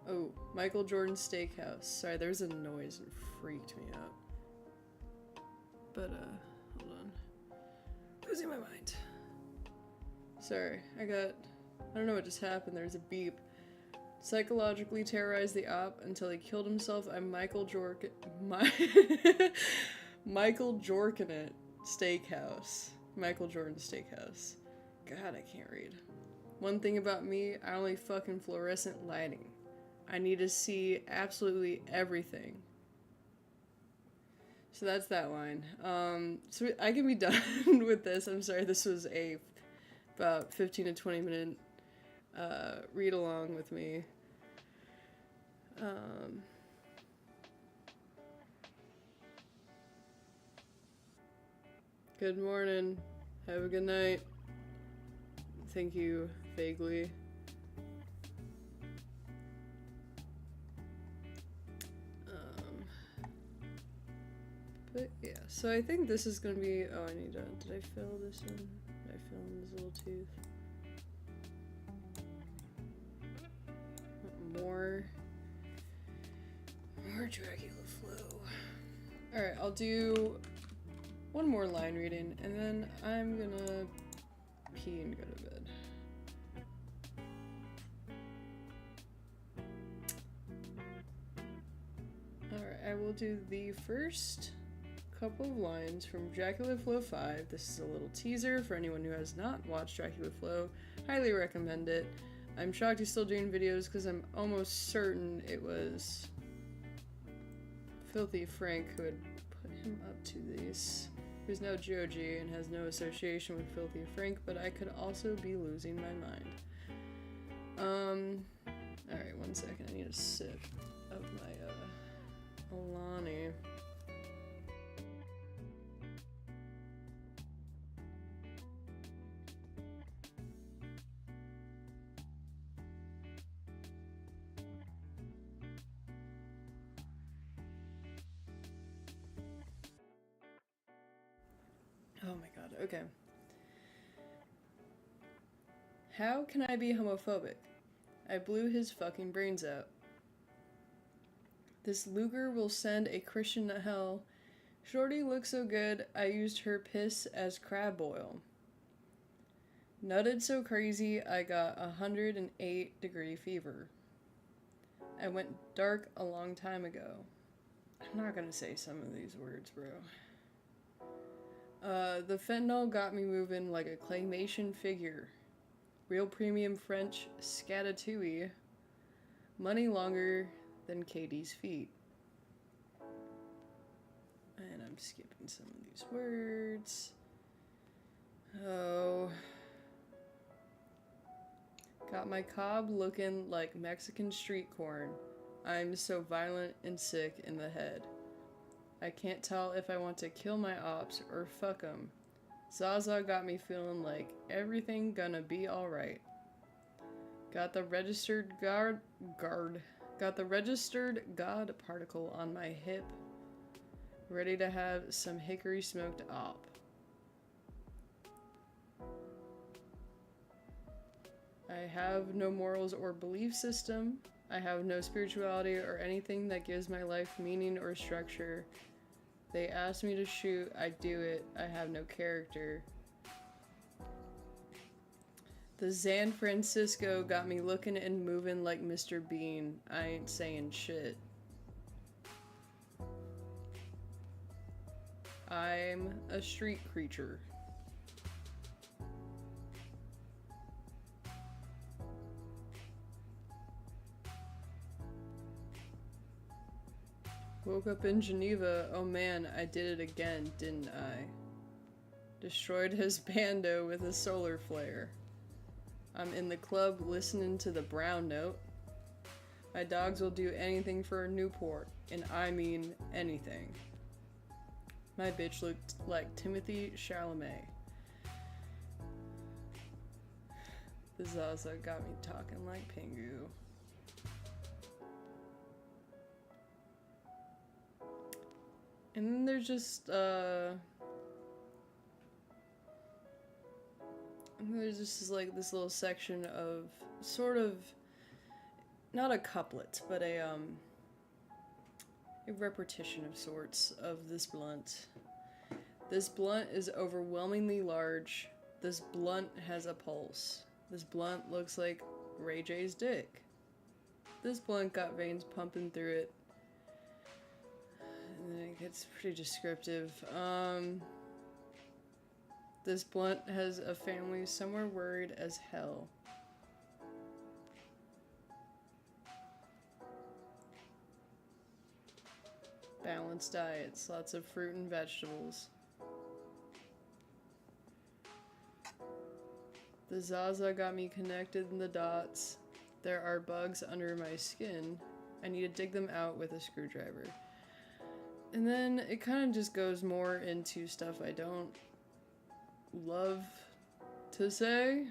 Steakhouse. Sorry, there's a noise and freaked me out. But, hold on. Losing my mind. Sorry, I don't know what just happened, there's a beep. Psychologically terrorized the op until he killed himself at Michael Jordan Steakhouse. Michael Jordan Steakhouse. God, I can't read. One thing about me, I only fucking fluorescent lighting. I need to see absolutely everything. So that's that line. So I can be done with this. I'm sorry, this was about 15 to 20 minute read along with me. Good morning. Have a good night. Thank you, vaguely. But yeah, so I think this is gonna be— oh, I need to— did I fill this in? Did I fill in this little tooth? More Dracula Flow. Alright, I'll do one more line reading, and then I'm gonna pee and go to bed. Alright, I will do the first couple of lines from Dracula Flow 5. This is a little teaser for anyone who has not watched Dracula Flow. Highly recommend it. I'm shocked he's still doing videos because I'm almost certain it was Filthy Frank who had put him up to these. Who's now GOG and has no association with Filthy Frank, but I could also be losing my mind. Alright, one second. I need a sip of my, Alani. Oh my god, okay. How can I be homophobic? I blew his fucking brains out. This Luger will send a Christian to hell. Shorty looks so good, I used her piss as crab oil. Nutted so crazy, I got 108-degree fever. I went dark a long time ago. I'm not gonna say some of these words, bro. The fentanyl got me moving like a claymation figure. Real premium French scatatouille. Money longer than Katie's feet. And I'm skipping some of these words. Oh. Got my cob looking like Mexican street corn. I'm so violent and sick in the head. I can't tell if I want to kill my ops or fuck them. Zaza got me feeling like everything gonna be alright. Got the registered Got the registered God particle on my hip. Ready to have some hickory smoked op. I have no morals or belief system. I have no spirituality or anything that gives my life meaning or structure. They ask me to shoot, I do it. I have no character. The San Francisco got me looking and moving like Mr. Bean. I ain't saying shit. I'm a street creature. Woke up in Geneva. Oh man, I did it again, didn't I? Destroyed his bando with a solar flare. I'm in the club listening to the brown note. My dogs will do anything for a Newport, and I mean anything. My bitch looked like Timothy Chalamet. The Zaza got me talking like Pingu. And then there's just, like this little section of sort of, not a couplet, but a repetition of sorts of this blunt. This blunt is overwhelmingly large. This blunt has a pulse. This blunt looks like Ray J's dick. This blunt got veins pumping through it. And then it gets pretty descriptive. This blunt has a family somewhere worried as hell. Balanced diets, lots of fruit and vegetables. The Zaza got me connected in the dots. There are bugs under my skin. I need to dig them out with a screwdriver. And then it kind of just goes more into stuff I don't love to say.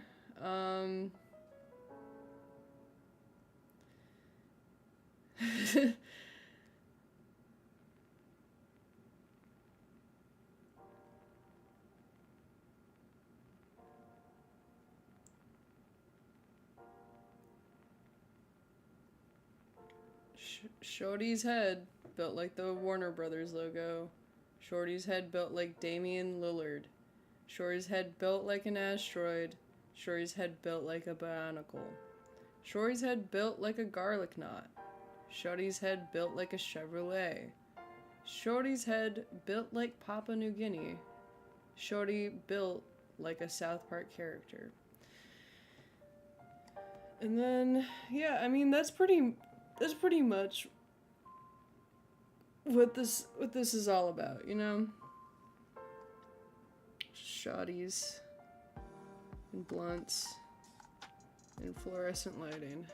Shorty's head built like the Warner Brothers logo. Shorty's head built like Damian Lillard. Shorty's head built like an asteroid. Shorty's head built like a bionicle. Shorty's head built like a garlic knot. Shorty's head built like a Chevrolet. Shorty's head built like Papua New Guinea. Shorty built like a South Park character. And then, yeah, I mean, that's pretty much what this is all about, you know? Shotties and blunts and fluorescent lighting.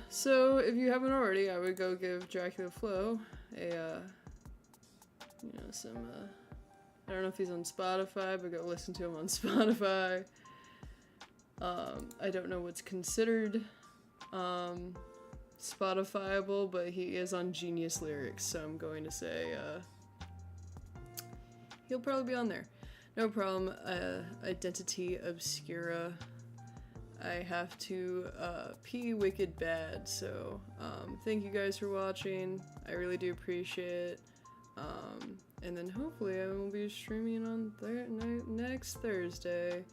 So if you haven't already, I would go give Dracula Flow a, some, I don't know if he's on Spotify, but go listen to him on Spotify. I don't know what's considered, Spotifyable, but he is on Genius Lyrics, so I'm going to say, he'll probably be on there. No problem. Identity Obscura. I have to pee wicked bad, so thank you guys for watching. I really do appreciate it. And then hopefully I will be streaming on next Thursday.